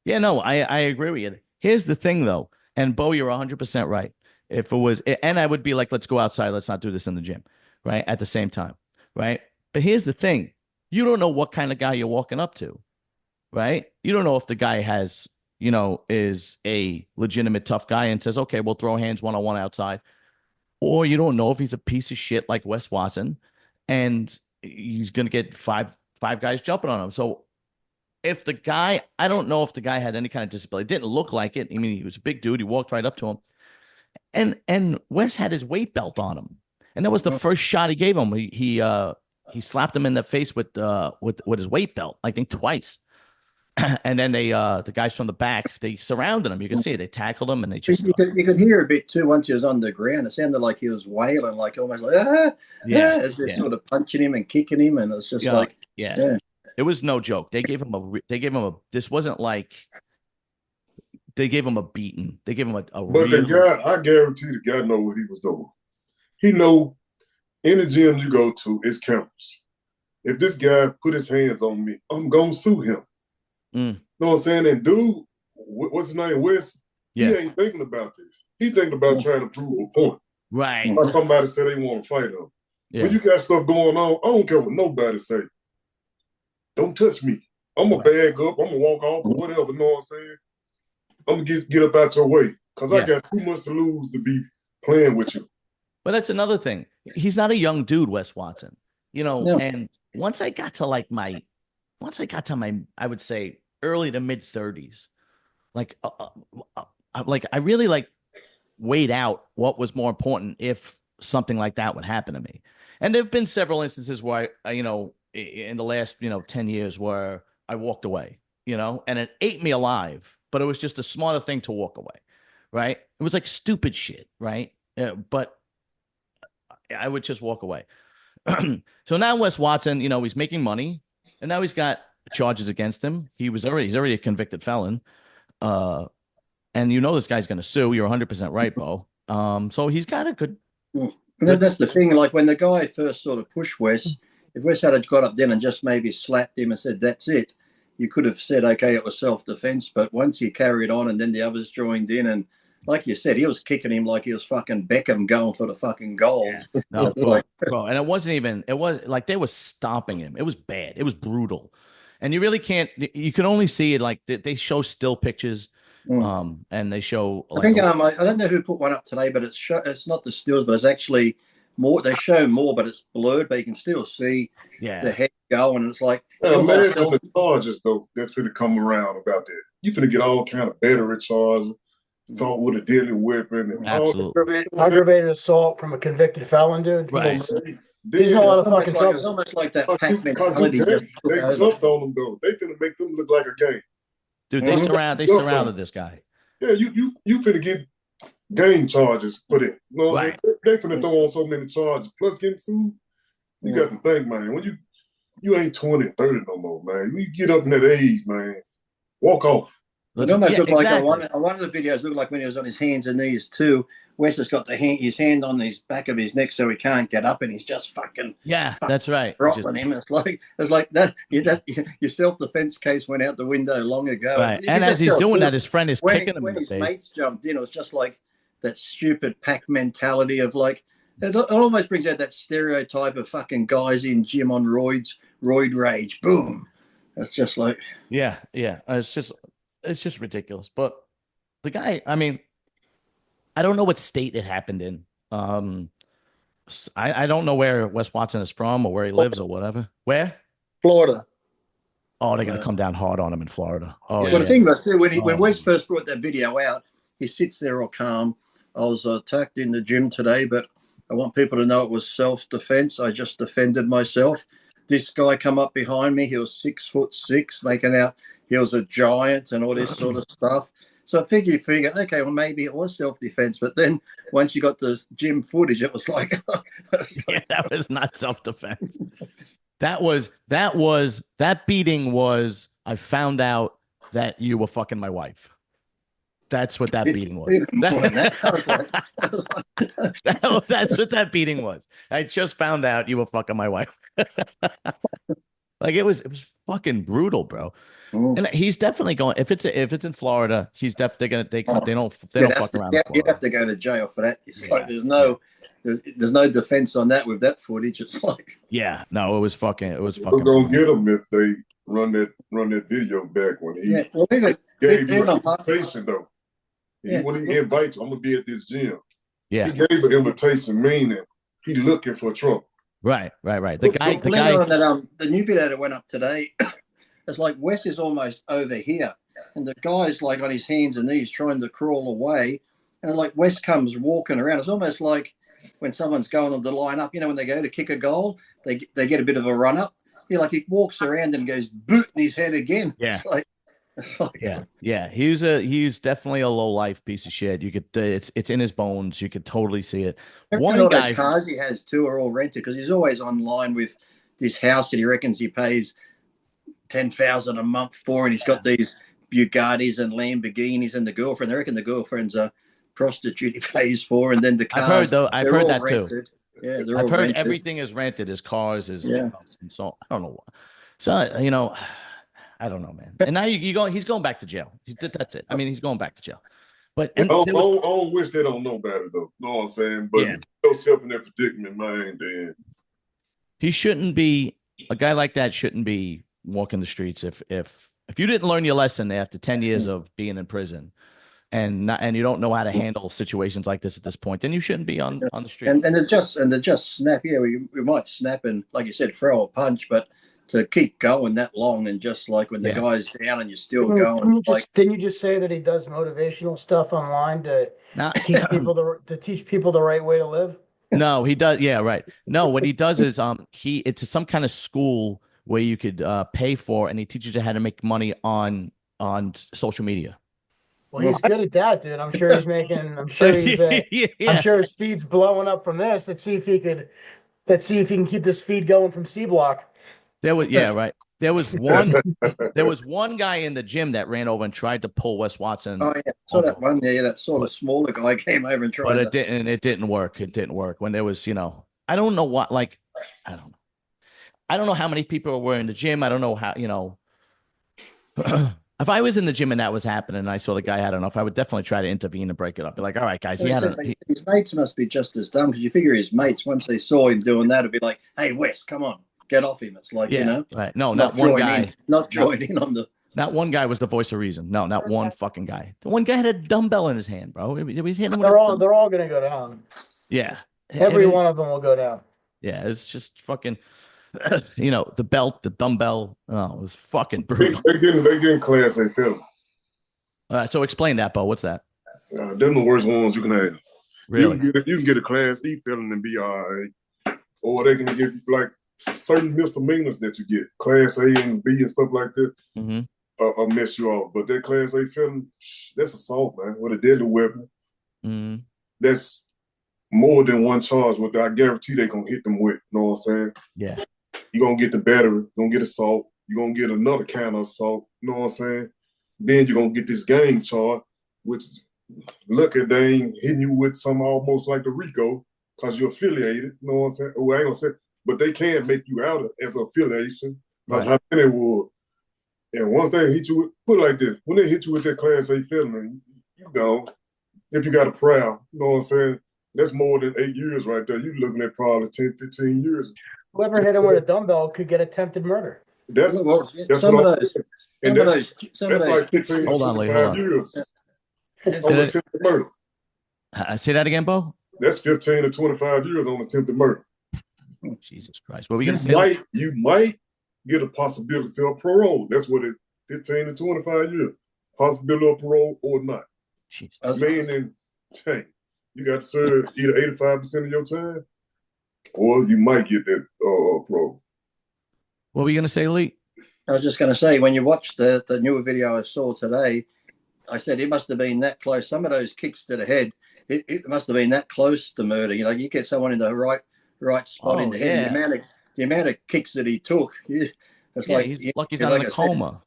yeah, no, I agree with you. Here's the thing, though. And Bo, you're 100% right. If it was, and I would be like, let's go outside. Let's not do this in the gym. Right. At the same time. Right. But here's the thing. You don't know what kind of guy you're walking up to. Right. You don't know if the guy has, you know, is a legitimate tough guy and says, okay, we'll throw hands one-on-one outside. Or you don't know if he's a piece of shit like Wes Watson and he's going to get five guys jumping on him. So if the guy, I don't know if the guy had any kind of disability. It didn't look like it. I mean, he was a big dude. He walked right up to him. And Wes had his weight belt on him. And that was the first shot he gave him. He slapped him in the face with his weight belt, I think twice. And then the guys from the back, they surrounded him. You can see it. They tackled him and they just you could hear a bit too once he was on the ground. It sounded like he was wailing, like almost like as they're sort of punching him and kicking him, and it's just it was no joke. They gave him a this wasn't like they gave him a beating. They gave him a But the guy, I guarantee the guy know what he was doing. He know any gym you go to, it's cameras. If this guy put his hands on me, I'm gonna sue him. You know what I'm saying? And dude, what's his name, Wes? He ain't thinking about this. He thinking about trying to prove a point. Right. Or somebody said they want to fight him. Yeah. When you got stuff going on, I don't care what nobody say. Don't touch me. I'm going to bag up. I'm going to walk off or whatever. You know what I'm saying? I'm going to get up out your way because I got too much to lose to be playing with you. But that's another thing. He's not a young dude, Wes Watson. You know, and once I got to my, I would say early to mid 30s, like I really weighed out what was more important if something like that would happen to me. And there've been several instances where I in the last 10 years where I walked away, and it ate me alive, but it was just a smarter thing to walk away, right? It was like stupid shit, right? But I would just walk away. So now Wes Watson, he's making money, and now he's got charges against him. He's already a convicted felon. And this guy's going to sue. You're 100% right, Bo. So he's got a good. That's the thing. Like when the guy first sort of pushed Wes, if Wes had got up then and just maybe slapped him and said, that's it, you could have said, okay, it was self-defense. But once he carried on and then the others joined in, and like you said, he was kicking him like he was fucking Beckham going for the fucking goals. Yeah. No, bro. And it was like they were stomping him. It was bad. It was brutal. And you really can't, you can only see it like they show still pictures. And they show. I think I don't know who put one up today, but it's not the stills, but it's actually more. They show more, but it's blurred, but you can still see the head going. And it's like the charges though. That's going to come around about that. You finna get all kind of battery charges, assault with a deadly weapon, and absolutely aggravated assault from a convicted felon, dude. Right. He's in a lot of fucking trouble. It's almost like that pack mentality. They jumped on them though. They finna make them look like a game. Dude, they surrounded this guy. Yeah, you finna get game charges for that. You know what I'm saying? They finna throw on so many charges. Plus getting sued. You got to think, man, when You ain't 20, 30 no more, man. You get up in that age, man. Walk off. It almost looked like exactly. on one of the videos looked like when he was on his hands and knees too. Wes has got his hand on his back of his neck so he can't get up, and he's just fucking that's right. dropping him. It's like that. Your self defense case went out the window long ago. Right. And as he's doing that, his friend is kicking him. When his mates jumped in, it was just like that stupid pack mentality of like it almost brings out that stereotype of fucking guys in gym on roid rage. Boom. It's just like It's just ridiculous. But the guy, I mean, I don't know what state it happened in. I don't know where Wes Watson is from or where he lives or whatever. Where? Florida. Oh, they're gonna come down hard on him in Florida. Oh, Well, the thing was, too, when Wes first brought that video out, he sits there all calm. I was attacked in the gym today, but I want people to know it was self-defense. I just defended myself. This guy come up behind me. He was 6'6", making out he was a giant and all this sort of stuff. So I figure, okay, well, maybe it was self-defense. But then once you got the gym footage, it was like, that was not self-defense. That beating was, I found out that you were fucking my wife. That's what that beating was. That's what that beating was. I just found out you were fucking my wife. Like it was fucking brutal, bro. And he's definitely going. If it's in Florida, he's definitely gonna. They don't fuck around. You'd have to go to jail for that. It's like there's no defense on that with that footage. It's like it was fucking. We're gonna get them if they run that video back when he gave you an invitation though. When he invites you, I'm gonna be at this gym. Yeah, he gave an invitation, meaning he looking for trouble. Right. The guy on that the new video that went up today. It's like Wes is almost over here, and the guy's like on his hands and knees trying to crawl away, and like Wes comes walking around. It's almost like when someone's going on the line up, when they go to kick a goal, they get a bit of a run up. He walks around and goes boot in his head again. Yeah. He's definitely a low life piece of shit. You could it's in his bones. You could totally see it. One guy, cars he has too are all rented because he's always online with this house that he reckons he pays $10,000 a month for, and he's got these Bugattis and Lamborghinis, and the girlfriend. I reckon the girlfriend's a prostitute he pays for, and then the cars. I've heard that rented too. Yeah, I've heard everything is rented. His cars, his and so I don't know. So I don't know, man. And now he's going back to jail. That's it. I mean, he's going back to jail. But I don't wish they don't know better though. Know what I'm saying? But you put yourself in that predicament, man. Then he shouldn't be. A guy like that shouldn't be walking the streets. If you didn't learn your lesson after 10 years of being in prison, and you don't know how to handle situations like this at this point, then you shouldn't be on the street. And they just snap. Yeah, we might snap and, like you said, throw a punch, but to keep going that long and just like when the guy's down and you're still going. Didn't you just say that he does motivational stuff online to teach people the right way to live? No, he does. Yeah, right. No, what he does is it's some kind of school where you could pay for, and he teaches you how to make money on social media. Well, he's good at that, dude. I'm sure he's making. I'm sure he's. I'm sure his feed's blowing up from this. Let's see if he can keep this feed going from C Block. There was one guy in the gym that ran over and tried to pull Wes Watson. Oh yeah, so that one, that sort of smaller guy came over and tried. But it didn't work. It didn't work when there was, I don't know what, I don't know. I don't know how many people were in the gym. I don't know how, if I was in the gym and that was happening and I saw the guy had enough, I would definitely try to intervene and break it up. Be like, all right, guys, his mates must be just as dumb, because you figure his mates, once they saw him doing that, would be like, hey, Wes, come on. Get off him. It's like, right. No, not one guy. Not joining on the. Not one guy was the voice of reason. No, not one fucking guy. The one guy had a dumbbell in his hand, bro. They're all gonna go down. Yeah. Every one of them will go down. Yeah, it's just fucking. The belt, the dumbbell. Oh, it was fucking brutal. They getting class A felons. So explain that, Bo. What's that? They're the worst ones you can have. Really? You can get a class E felon and be all right, or they can get like certain misdemeanors that you get, class A and B and stuff like that. Mm-hmm. Mess you off. But that class A felon, that's assault, man, with a deadly weapon. Mm-hmm. That's more than one charge. What I guarantee they gonna hit them with. You know what I'm saying? Yeah. You're gonna get the battery, you're gonna get assault, you're gonna get another kind of assault, you know what I'm saying? Then you're gonna get this gang charge, which look at they ain't hitting you with some almost like the RICO, because you're affiliated, you know what I'm saying? Well, I ain't gonna say, but they can make you out as an affiliation. Because how many would, and once they hit you with, put it like this, when they hit you with that Class A felony, you gone. If you got a prior, you know what I'm saying? That's more than 8 years right there. You're looking at probably 10, 15 years. Whoever hit him with a dumbbell could get attempted murder. That's some of what those. and That's like 15 Hold to on, Lee, 25 hold on. years on attempted murder. Say that again, Bo. That's 15 to 25 years on attempted murder. Oh, Jesus Christ! What were we gonna say? You might get a possibility of parole. That's what it 15 to 25 years. Possibility of parole or not. Jesus. Meaning, hey, you got to serve either 85% of your time, or you might get that parole. What were you gonna say, Lee? I was just going to say, when you watched the newer video I saw today, I said it must have been that close. Some of those kicks to the head, it must have been that close to murder. You know, you get someone in the right spot in the head. The amount of kicks that he took, it's like he's lucky he's not in a coma.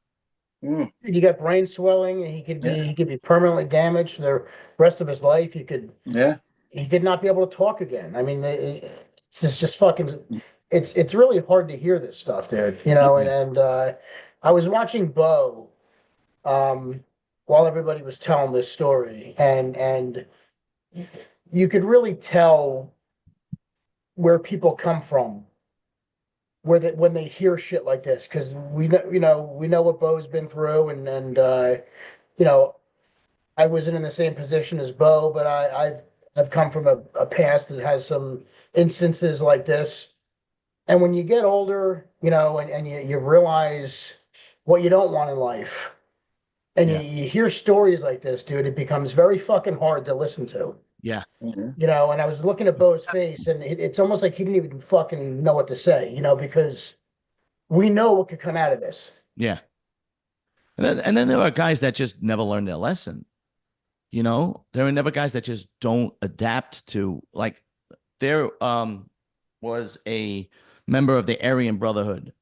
You got brain swelling, and he could be permanently damaged for the rest of his life. He could not be able to talk again. I mean, it's just fucking. It's really hard to hear this stuff, dude. You know, and I was watching Bo, while everybody was telling this story, and you could really tell where people come from, when they hear shit like this, because we know what Bo's been through, and you know, I wasn't in the same position as Bo, but I've come from a past that has some instances like this. And when you get older, you know, and you realize what you don't want in life, and you hear stories like this, dude, it becomes very fucking hard to listen to. Yeah. You know, and I was looking at Bo's face, and it's almost like he didn't even fucking know what to say, you know, because we know what could come out of this. Yeah. And then there are guys that just never learned their lesson. You know, there are never guys that just don't adapt to, like, there was a member of the Aryan Brotherhood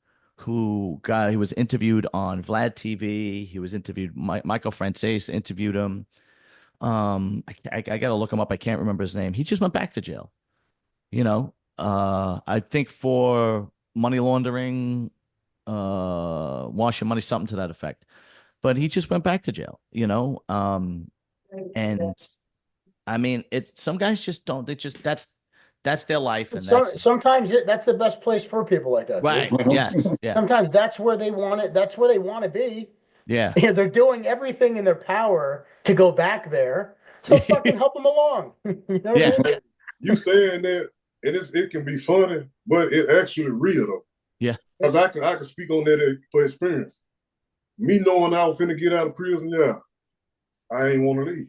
he was interviewed on Vlad TV. He was interviewed. Michael Frances interviewed him. I got to look him up. I can't remember his name. He just went back to jail. You know, I think for money laundering, washing money, something to that effect. But he just went back to jail, you know? And I mean, some guys just don't, that's their life. And sometimes that's the best place for people like that. Right. Yeah. Yeah. Sometimes that's where they want it. That's where they want to be. Yeah. They're doing everything in their power to go back there. So fucking help them along. You know what I mean? You saying that, and it can be funny, but it actually real though. Yeah. Because I can speak on that for experience. Me knowing I was finna get out of prison, I ain't want to leave.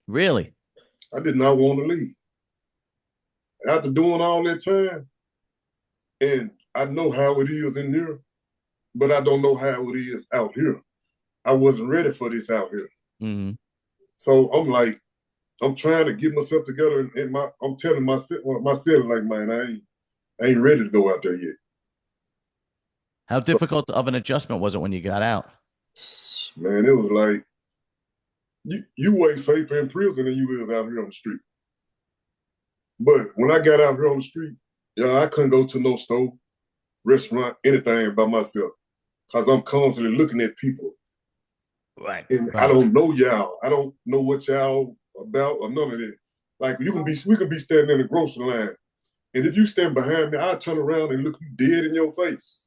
Really? I did not want to leave. After doing all that time, and I know how it is in here, but I don't know how it is out here. I wasn't ready for this out here. Mm-hmm. So I'm trying to get myself together, and I'm telling myself, like, man, I ain't ready to go out there yet. How difficult of an adjustment was it when you got out? Man, it was like you way safer in prison than you is out here on the street. But when I got out here on the street, I couldn't go to no store, restaurant, anything by myself, because I'm constantly looking at people. Right. And I don't know y'all. I don't know what y'all about or none of that. Like we could be standing in the grocery line, and if you stand behind me, I turn around and look you dead in your face.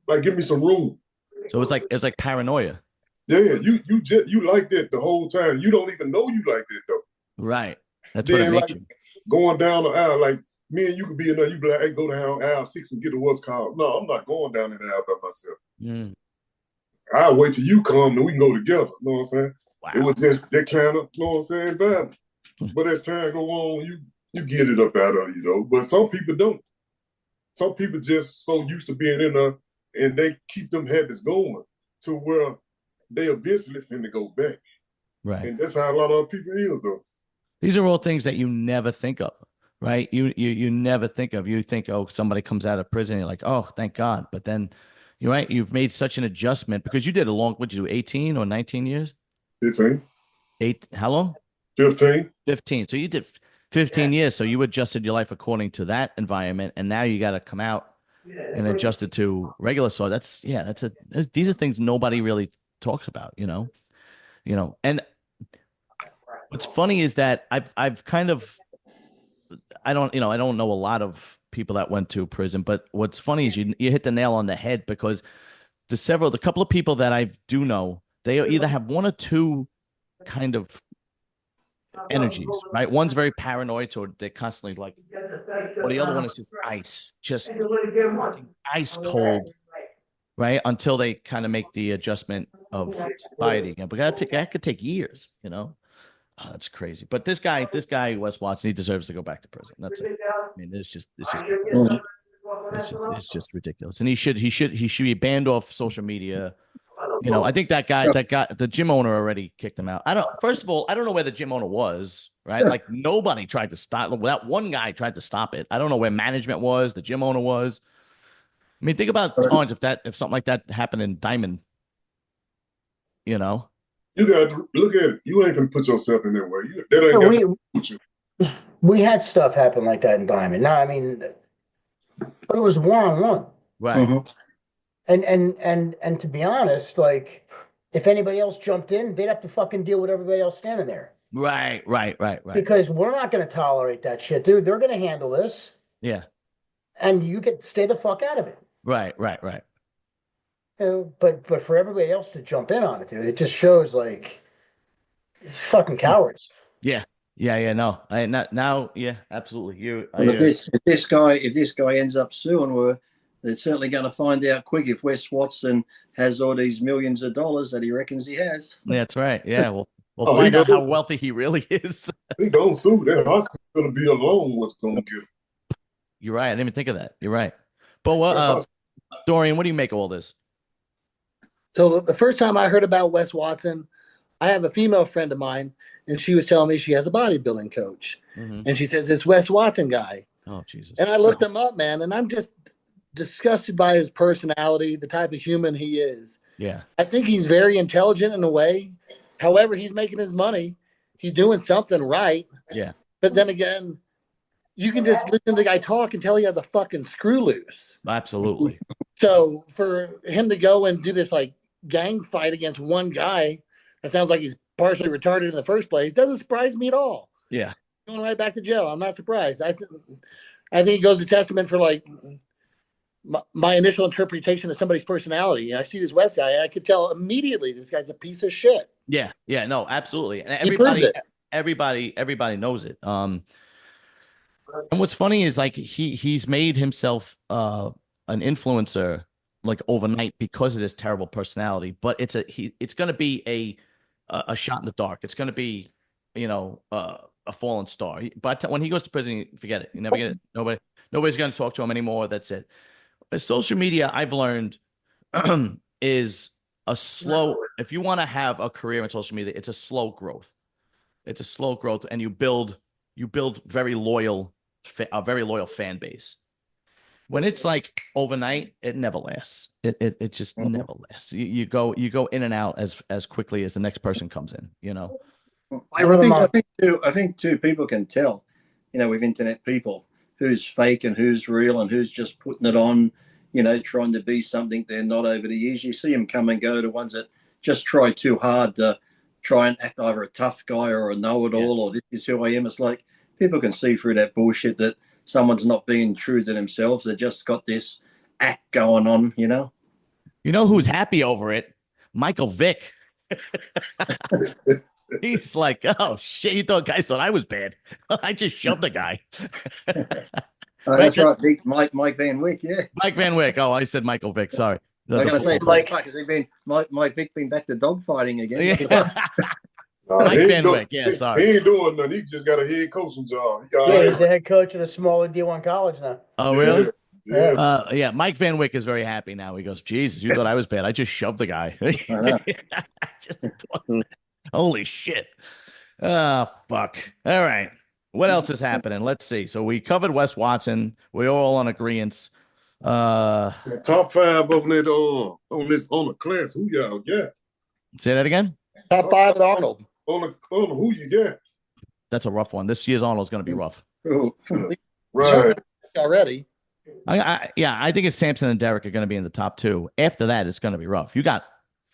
Like, give me some room. So it was like paranoia. Yeah, you like that the whole time. You don't even know you like that though. Right. That's what it makes you. Going down the aisle, like me and you could be in there, you be like, hey, go down aisle 6 and get to what's called. No, I'm not going down in the aisle by myself. Mm. I'll wait till you come and we can go together. You know what I'm saying? Wow. It was just that kind of, you know what I'm saying, bad. But as time go on, you get it up out of you, know. But some people don't. Some people just so used to being in there, and they keep them habits going to where they eventually finna go back. Right. And that's how a lot of people is, though. These are all things that you never think of, right? You never think of, you think, oh, somebody comes out of prison, you're like, oh, thank God. But then you're right, you've made such an adjustment because you did a long, what'd you do, 18 or 19 years? 15, How long? 15. 15. So you did 15 years. So you adjusted your life according to that environment, and now you got to come out and adjust it to regular. So these are things nobody really talks about, And what's funny is that I've kind of, I don't know a lot of people that went to prison, but what's funny is you hit the nail on the head because the couple of people that I do know, they either have one or two kind of energies, right? One's very paranoid, so they're constantly like, or the other one is just fucking ice cold, right? Until they kind of make the adjustment of society again. But that could take years, Oh, that's crazy. But this guy, Wes Watson, he deserves to go back to prison. That's it. I mean, it's just ridiculous. And he should be banned off social media. I think that guy, the gym owner already kicked him out. First of all, I don't know where the gym owner was, right? Like nobody tried to stop. That one guy tried to stop it. I don't know where management was, the gym owner was. I mean, think about Orange if something like that happened in Diamond, You got to look at it. You ain't gonna put yourself in that way. That ain't we, got to put you. we had stuff happen like that in Diamond. No, I mean, but it was one-on-one. right? Mhm. And to be honest, like if anybody else jumped in, they'd have to fucking deal with everybody else standing there. Right. Because we're not going to tolerate that shit, dude. They're going to handle this, Yeah. and you can stay the fuck out of it. Right. But for everybody else to jump in on it, dude, it just shows like fucking cowards. Yeah. No, yeah, absolutely. Well, if this guy ends up suing, they're certainly going to find out quick if Wes Watson has all these millions of dollars that he reckons he has. That's right. Yeah, we'll find out how wealthy he really is. He don't sue. That hospital gonna be alone. What's gonna get him? You're right. I didn't even think of that. You're right. But what, Dorian, what do you make of all this? So the first time I heard about Wes Watson, I have a female friend of mine, and she was telling me she has a bodybuilding coach. Mm-hmm. And she says, this Wes Watson guy. Oh, Jesus. And I looked him up, man, and I'm just disgusted by his personality, the type of human he is. Yeah. I think he's very intelligent in a way. However, he's making his money. He's doing something right. Yeah. But then again, you can just listen to the guy talk and tell he has a fucking screw loose. Absolutely. So for him to go and do this like gang fight against one guy that sounds like he's partially retarded in the first place doesn't surprise me at all. Yeah. Going right back to jail. I'm not surprised. I think it goes to testament for like my initial interpretation of somebody's personality. And I see this West guy, and I could tell immediately this guy's a piece of shit. Yeah. No, absolutely. And everybody knows it. And what's funny is like he's made himself an influencer like overnight because of this terrible personality. But it's going to be a shot in the dark. It's going to be a fallen star. But when he goes to prison, forget it. You never get it. Nobody's going to talk to him anymore. That's it. Social media, I've learned, is a slow. If you want to have a career in social media, it's a slow growth. It's a slow growth, and you build a very loyal fan base. When it's like overnight, it never lasts. It just never lasts. You go in and out as quickly as the next person comes in. I think too, people can tell, with internet people, who's fake and who's real and who's just putting it on, trying to be something they're not over the years. You see them come and go, to ones that just try too hard to try and act either a tough guy or a know-it-all, or this is who I am. It's like people can see through that bullshit that someone's not being true to themselves. They just got this act going on, You know who's happy over it? Michael Vick. He's like, oh shit! You guys thought I was bad? I just shoved a guy. That's right, Mike Van Wyck. Yeah, Mike Van Wyck. Oh, I said Michael Vick. Sorry. I'm going to say, has he been Mike Vick been back to dog fighting again? Yeah. Mike Van Wyck. Yeah, sorry. He ain't doing nothing. He just got a head coaching job. He's the head coach at a smaller D1 college now. Oh, really? Yeah. Mike Van Wyck is very happy now. He goes, Jesus, you thought I was bad. I just shoved the guy. Holy shit. Oh, fuck. All right. What else is happening? Let's see. So we covered Wes Watson. We're all on agreement. The top 5 on that on the class. Who y'all got? Say that again. Top 5 with Arnold. On the who you got? That's a rough one. This year's Arnold's going to be rough. Right. Already. I think it's Samson and Derek are going to be in the top 2. After that, it's going to be rough. You got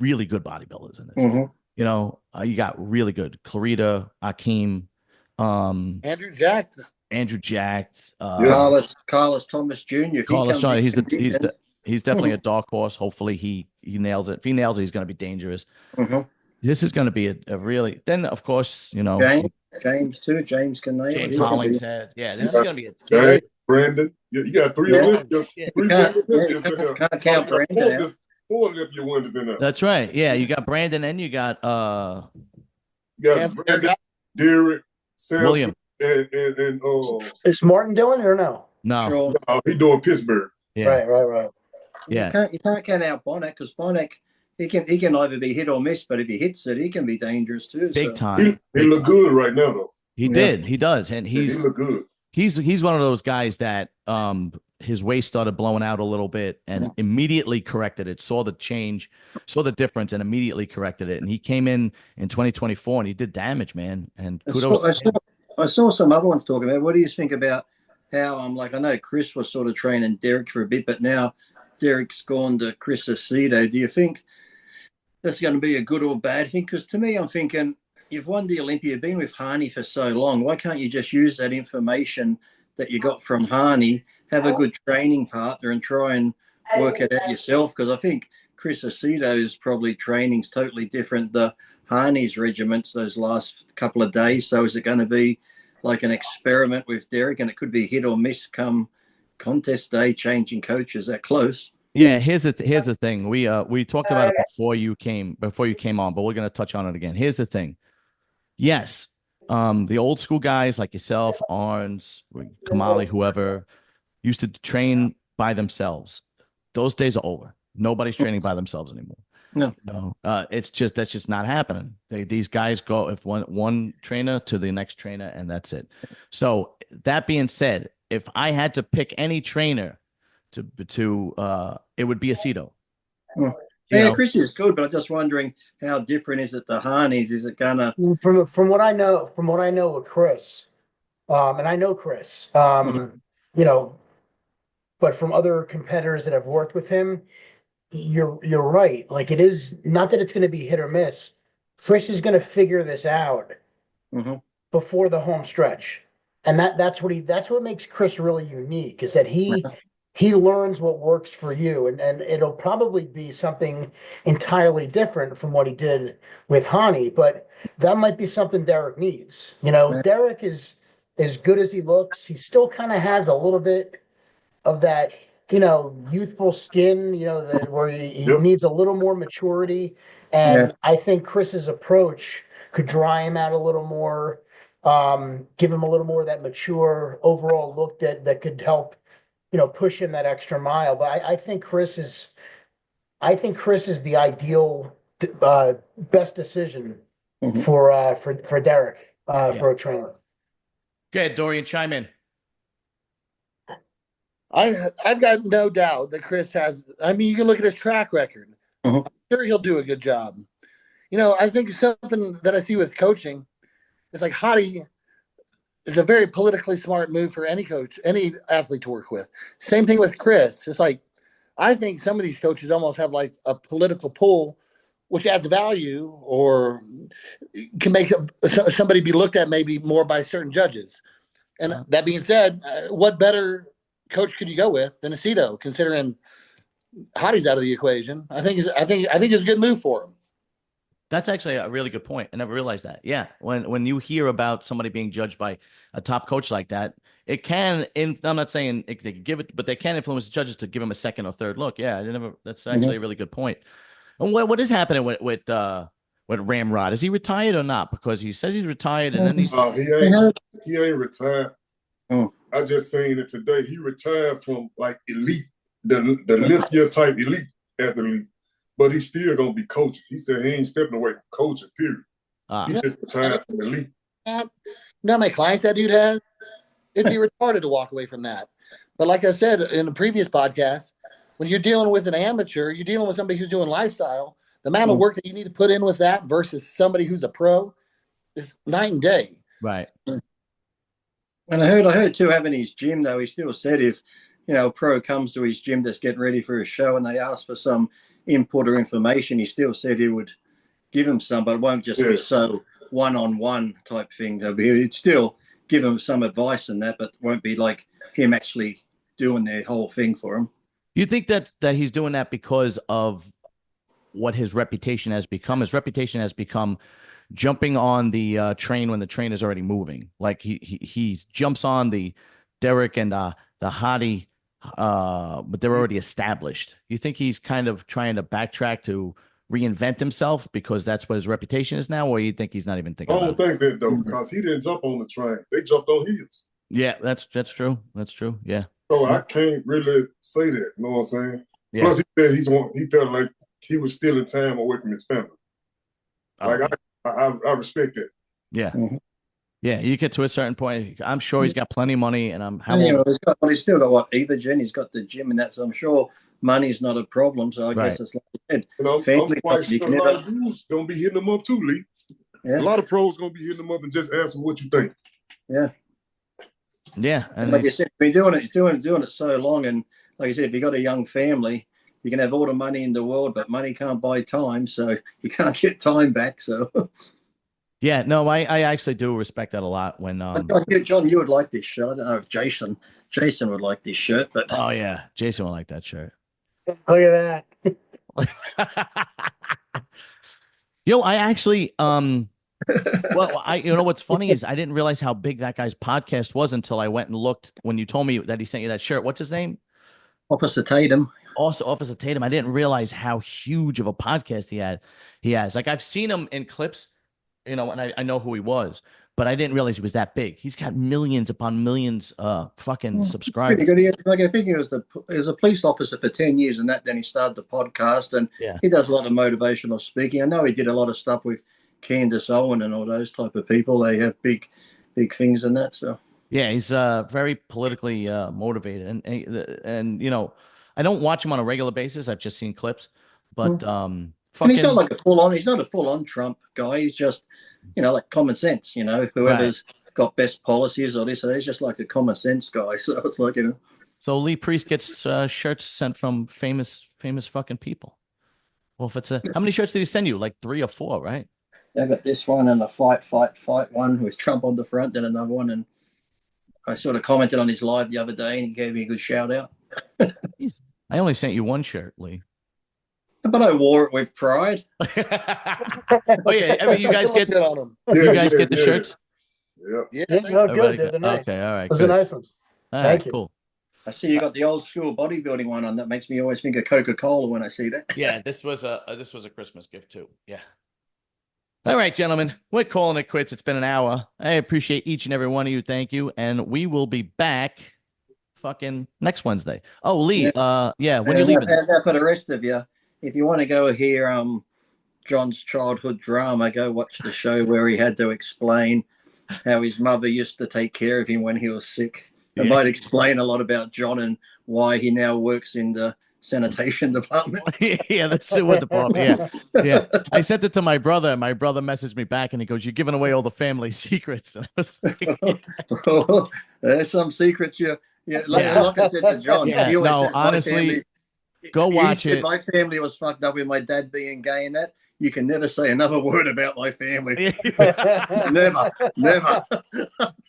really good bodybuilders in this. Mhm. You know, you got really good Clarita, Akeem, Andrew Jack. Carlos Thomas Jr. If he Carlos comes John, in he's definitely a dark horse. Hopefully he nails it. If he nails it, he's going to be dangerous. Mhm. This is going to be a really. Then of course, you know, James too. James can nail it. James He's gonna Hollingshead. Yeah, this is going to be a. Hey, Brandon, you got 3 Olympians. shit. 3 Olympians in there. Can't count Brandon out. 4 Olympia winners in there. That's right. Yeah, you got Brandon and you got You got Brandon, Derek, Samson, William. and Is Martin doing it or no? No. Sure. he doing Pittsburgh. Yeah. Right. Yeah. You can't count out Bonnet because Bonnet he can either be hit or miss, but if he hits it, he can be dangerous too. Big time. He look good right now though. He did. He does, and He look good. he's one of those guys that his waist started blowing out a little bit and immediately corrected it. Saw the change, saw the difference, and immediately corrected it. And he came in 2024 and he did damage, man. And kudos. I saw some other ones talking about. What do you think about how I know Chris was sort of training Derek for a bit, but now Derek's gone to Chris Aceto. Do you think that's going to be a good or bad thing? Because to me, I'm thinking you've won the Olympia, you've been with Harney for so long. Why can't you just use that information that you got from Harney, have a good training partner, and try and work it out yourself? Because I think Chris Aceto's probably training's totally different. The Harney's regiments those last couple of days. So is it going to be like an experiment with Derek, and it could be hit or miss come contest day, changing coaches that close? Yeah, here's the thing. We talked about it before you came on, but we're gonna touch on it again. Here's the thing. Yes, the old school guys like yourself, Arns, Kamali, whoever, used to train by themselves. Those days are over. Nobody's training by themselves anymore. No, that's just not happening. These guys go if one trainer to the next trainer, and that's it. So that being said, if I had to pick any trainer to it would be Aceto. Yeah, Chris is good, but I'm just wondering how different is it to Harney's? Is it gonna From what I know with Chris, and I know Chris, you know, but from other competitors that have worked with him, you're right. Like, it is not that it's going to be hit or miss. Chris is going to figure this out before the home stretch, and that's what makes Chris really unique, is that he learns what works for you, and it'll probably be something entirely different from what he did with Hani, but that might be something Derek needs. You know, Derek is as good as he looks. He still kind of has a little bit of that, you know, youthful skin, you know, that where he needs a little more maturity. And I think Chris's approach could dry him out a little more, give him a little more of that mature overall look that could help, you know, push him that extra mile. But I think Chris is the ideal best decision for Derek for a trainer. Good, Dorian, chime in. I've got no doubt that Chris has. I mean, you can look at his track record. I'm sure he'll do a good job. You know, I think something that I see with coaching is like Hottie is a very politically smart move for any coach, any athlete to work with. Same thing with Chris. It's like, I think some of these coaches almost have like a political pull, which adds value or can make somebody be looked at maybe more by certain judges. And that being said, what better coach could you go with than Aceto, considering Hottie's out of the equation? I think it's a good move for him. That's actually a really good point. I never realized that. Yeah. When you hear about somebody being judged by a top coach like that, it can, I'm not saying they can give it, but they can influence judges to give him a second or third look. Yeah. That's actually a really good point. And what is happening with Ramrod? Is he retired or not? Because he says he's retired and then he's he ain't retired. I just seen it today. He retired from like elite, the lift year type elite athlete. But he's still gonna be coaching. He said he ain't stepping away from coaching, period. He just retired from elite. know how many clients that dude has? It'd be retarded to walk away from that. But like I said in the previous podcast, when you're dealing with an amateur, you're dealing with somebody who's doing lifestyle. The amount of work that you need to put in with that versus somebody who's a pro is night and day. Right. And I heard too, having his gym though, he still said if, a pro comes to his gym that's getting ready for a show and they ask for some input or information, he still said he would give him some, but it won't just be so one-on-one type thing. He'd still give him some advice and that, but won't be like him actually doing the whole thing for him. You think that he's doing that because of what his reputation has become? His reputation has become jumping on the train when the train is already moving. Like he jumps on the Derek and the Hottie, but they're already established. You think he's kind of trying to backtrack to reinvent himself because that's what his reputation is now, or you think he's not even thinking about it? I don't think that though, because he didn't jump on the train. They jumped on his. Yeah, that's true. That's true. Yeah. So I can't really say that. You know what I'm saying? Yeah. Plus, he felt like he was stealing time away from his family. Like I respect that. Yeah. Yeah, you get to a certain point. I'm sure he's got plenty of money, and he's still got what, Evergen, he's got the gym and that, so I'm sure money's not a problem. So I guess it's like you said, I'm quite sure a lot of dudes gonna be hitting them up too, Lee. Yeah. A lot of pros gonna be hitting them up and just asking what you think. Yeah. Yeah. And like you said, been doing it so long, and like I said, if you got a young family, you can have all the money in the world, but money can't buy time, so you can't get time back. So yeah, no, I actually do respect that a lot. When John, you would like this shirt. I don't know if Jason would like this shirt, but oh yeah, Jason would like that shirt. Look at that. I actually what's funny is I didn't realize how big that guy's podcast was until I went and looked when you told me that he sent you that shirt. What's his name? Officer Tatum. Also, Officer Tatum. I didn't realize how huge of a podcast he has. Like I've seen him in clips, and I know who he was, but I didn't realize he was that big. He's got millions upon millions fucking subscribers. Pretty good. Like I think he was a police officer for 10 years, and then he started the podcast, and he does a lot of motivational speaking. I know he did a lot of stuff with Candace Owen and all those type of people. They have big things in that. So yeah, he's very politically motivated, and I don't watch him on a regular basis. I've just seen clips, but and he's not like he's not a full on Trump guy. He's just like common sense. Whoever's got best policies or this or that, he's just like a common sense guy. So it's like So Lee Priest gets shirts sent from famous fucking people. Well, if it's how many shirts did he send you? Like 3 or 4, right? I got this one and a fight one with Trump on the front, then another one, and I sort of commented on his live the other day, and he gave me a good shout out. I only sent you 1 shirt, Lee. But I wore it with pride. Oh yeah, I mean, you guys get the shirts. Yeah, no, good. They're nice. Okay, all right. Those are nice ones. Thank you. Cool. I see you got the old school bodybuilding one on. That makes me always think of Coca-Cola when I see that. Yeah, this was a Christmas gift too. Yeah. All right, gentlemen, we're calling it quits. It's been an hour. I appreciate each and every one of you. Thank you, and we will be back fucking next Wednesday. Oh, Lee, when you leaving? And for the rest of you, if you want to go hear John's childhood drama, go watch the show where he had to explain how his mother used to take care of him when he was sick. It might explain a lot about John and why he now works in the sanitation department. Yeah, the sewer department. Yeah. I sent it to my brother, and my brother messaged me back, and he goes, "You're giving away all the family secrets." And I was like, there's some secrets. Like I said to John, honestly, go watch it. My family was fucked up with my dad being gay and that. You can never say another word about my family. Never.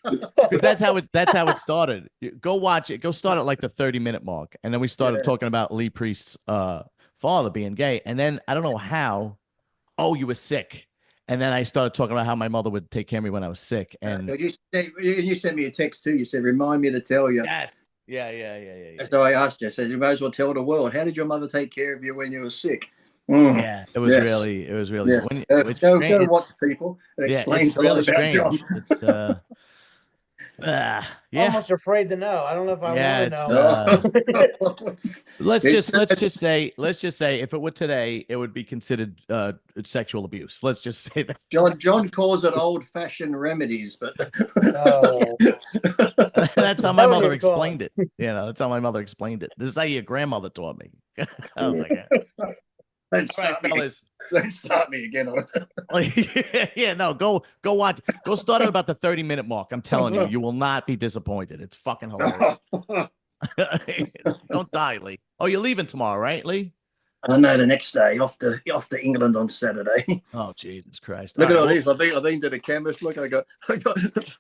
But that's how it started. Go watch it. Go start at like the 30-minute mark, and then we started talking about Lee Priest's father being gay, and then I don't know how. Oh, you were sick, and then I started talking about how my mother would take care of me when I was sick. And you sent me a text too. You said, "Remind me to tell you." Yes. Yeah. So I asked you. I said, "You might as well tell the world. How did your mother take care of you when you were sick?" Yeah, it was really. Yes. Go watch people and explain it's really strange. Yeah. Almost afraid to know. I don't know if I Yeah, want it's, to know. let's It's- just say if it were today, it would be considered sexual abuse. Let's just say that. John calls it old-fashioned remedies, but Oh, That's how Is my that what mother you call explained it. That's how my mother explained it. This is how your grandmother taught me. I was like, yeah. don't All start, right, me, fellas. don't start me again. Yeah, no, go watch. Go start at about the 30-minute mark. I'm telling you, you will not be disappointed. It's fucking hilarious. Don't die, Lee. Oh, you're leaving tomorrow, right, Lee? I know the next day off to England on Saturday. Oh, Jesus Christ. Look All at all right, this. I've been to the chemist. Look, I got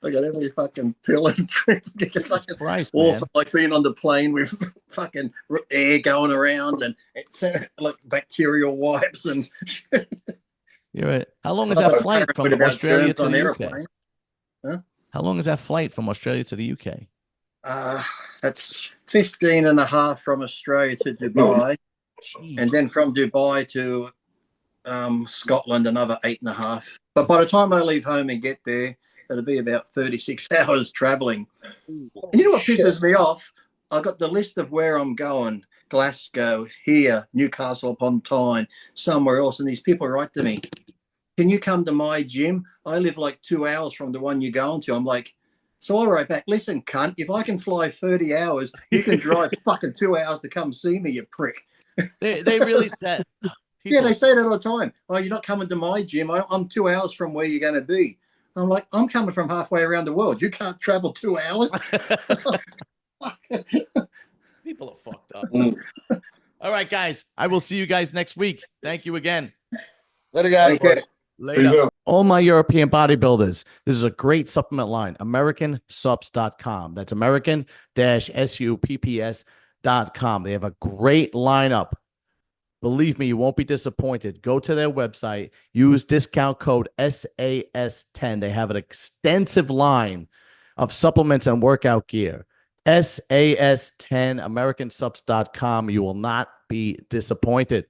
every fucking pill and drink. Fucking Christ, all man. like being on the plane with fucking air going around and it's like bacterial wipes and. You're right. How long is that flight from About Australia germs to on the UK? airplane. How long is that flight from Australia to the UK? That's 15 and a half from Australia to Dubai, and then from Dubai to Scotland, another 8.5. But by the time I leave home and get there, it'll be about 36 hours traveling. And you know what pisses me off? I got the list of where I'm going: Glasgow, here, Newcastle upon Tyne, somewhere else. And these people write to me, "Can you come to my gym? I live like 2 hours from the one you're going to." I'm like, so I wrote back, "Listen, cunt, if I can fly 30 hours, you can drive fucking 2 hours to come see me, you prick." They really that. Yeah, they say that all the time. "Oh, you're not coming to my gym. I'm 2 hours from where you're going to be." I'm like, "I'm coming from halfway around the world. You can't travel 2 hours." People are fucked up. All right, guys. I will see you guys next week. Thank you again. Later, guys. Okay. Later. All my European bodybuilders, this is a great supplement line, AmericanSups.com. That's American-SUPPS.com. They have a great lineup. Believe me, you won't be disappointed. Go to their website, use discount code SAS10. They have an extensive line of supplements and workout gear. SAS10, AmericanSups.com. You will not be disappointed.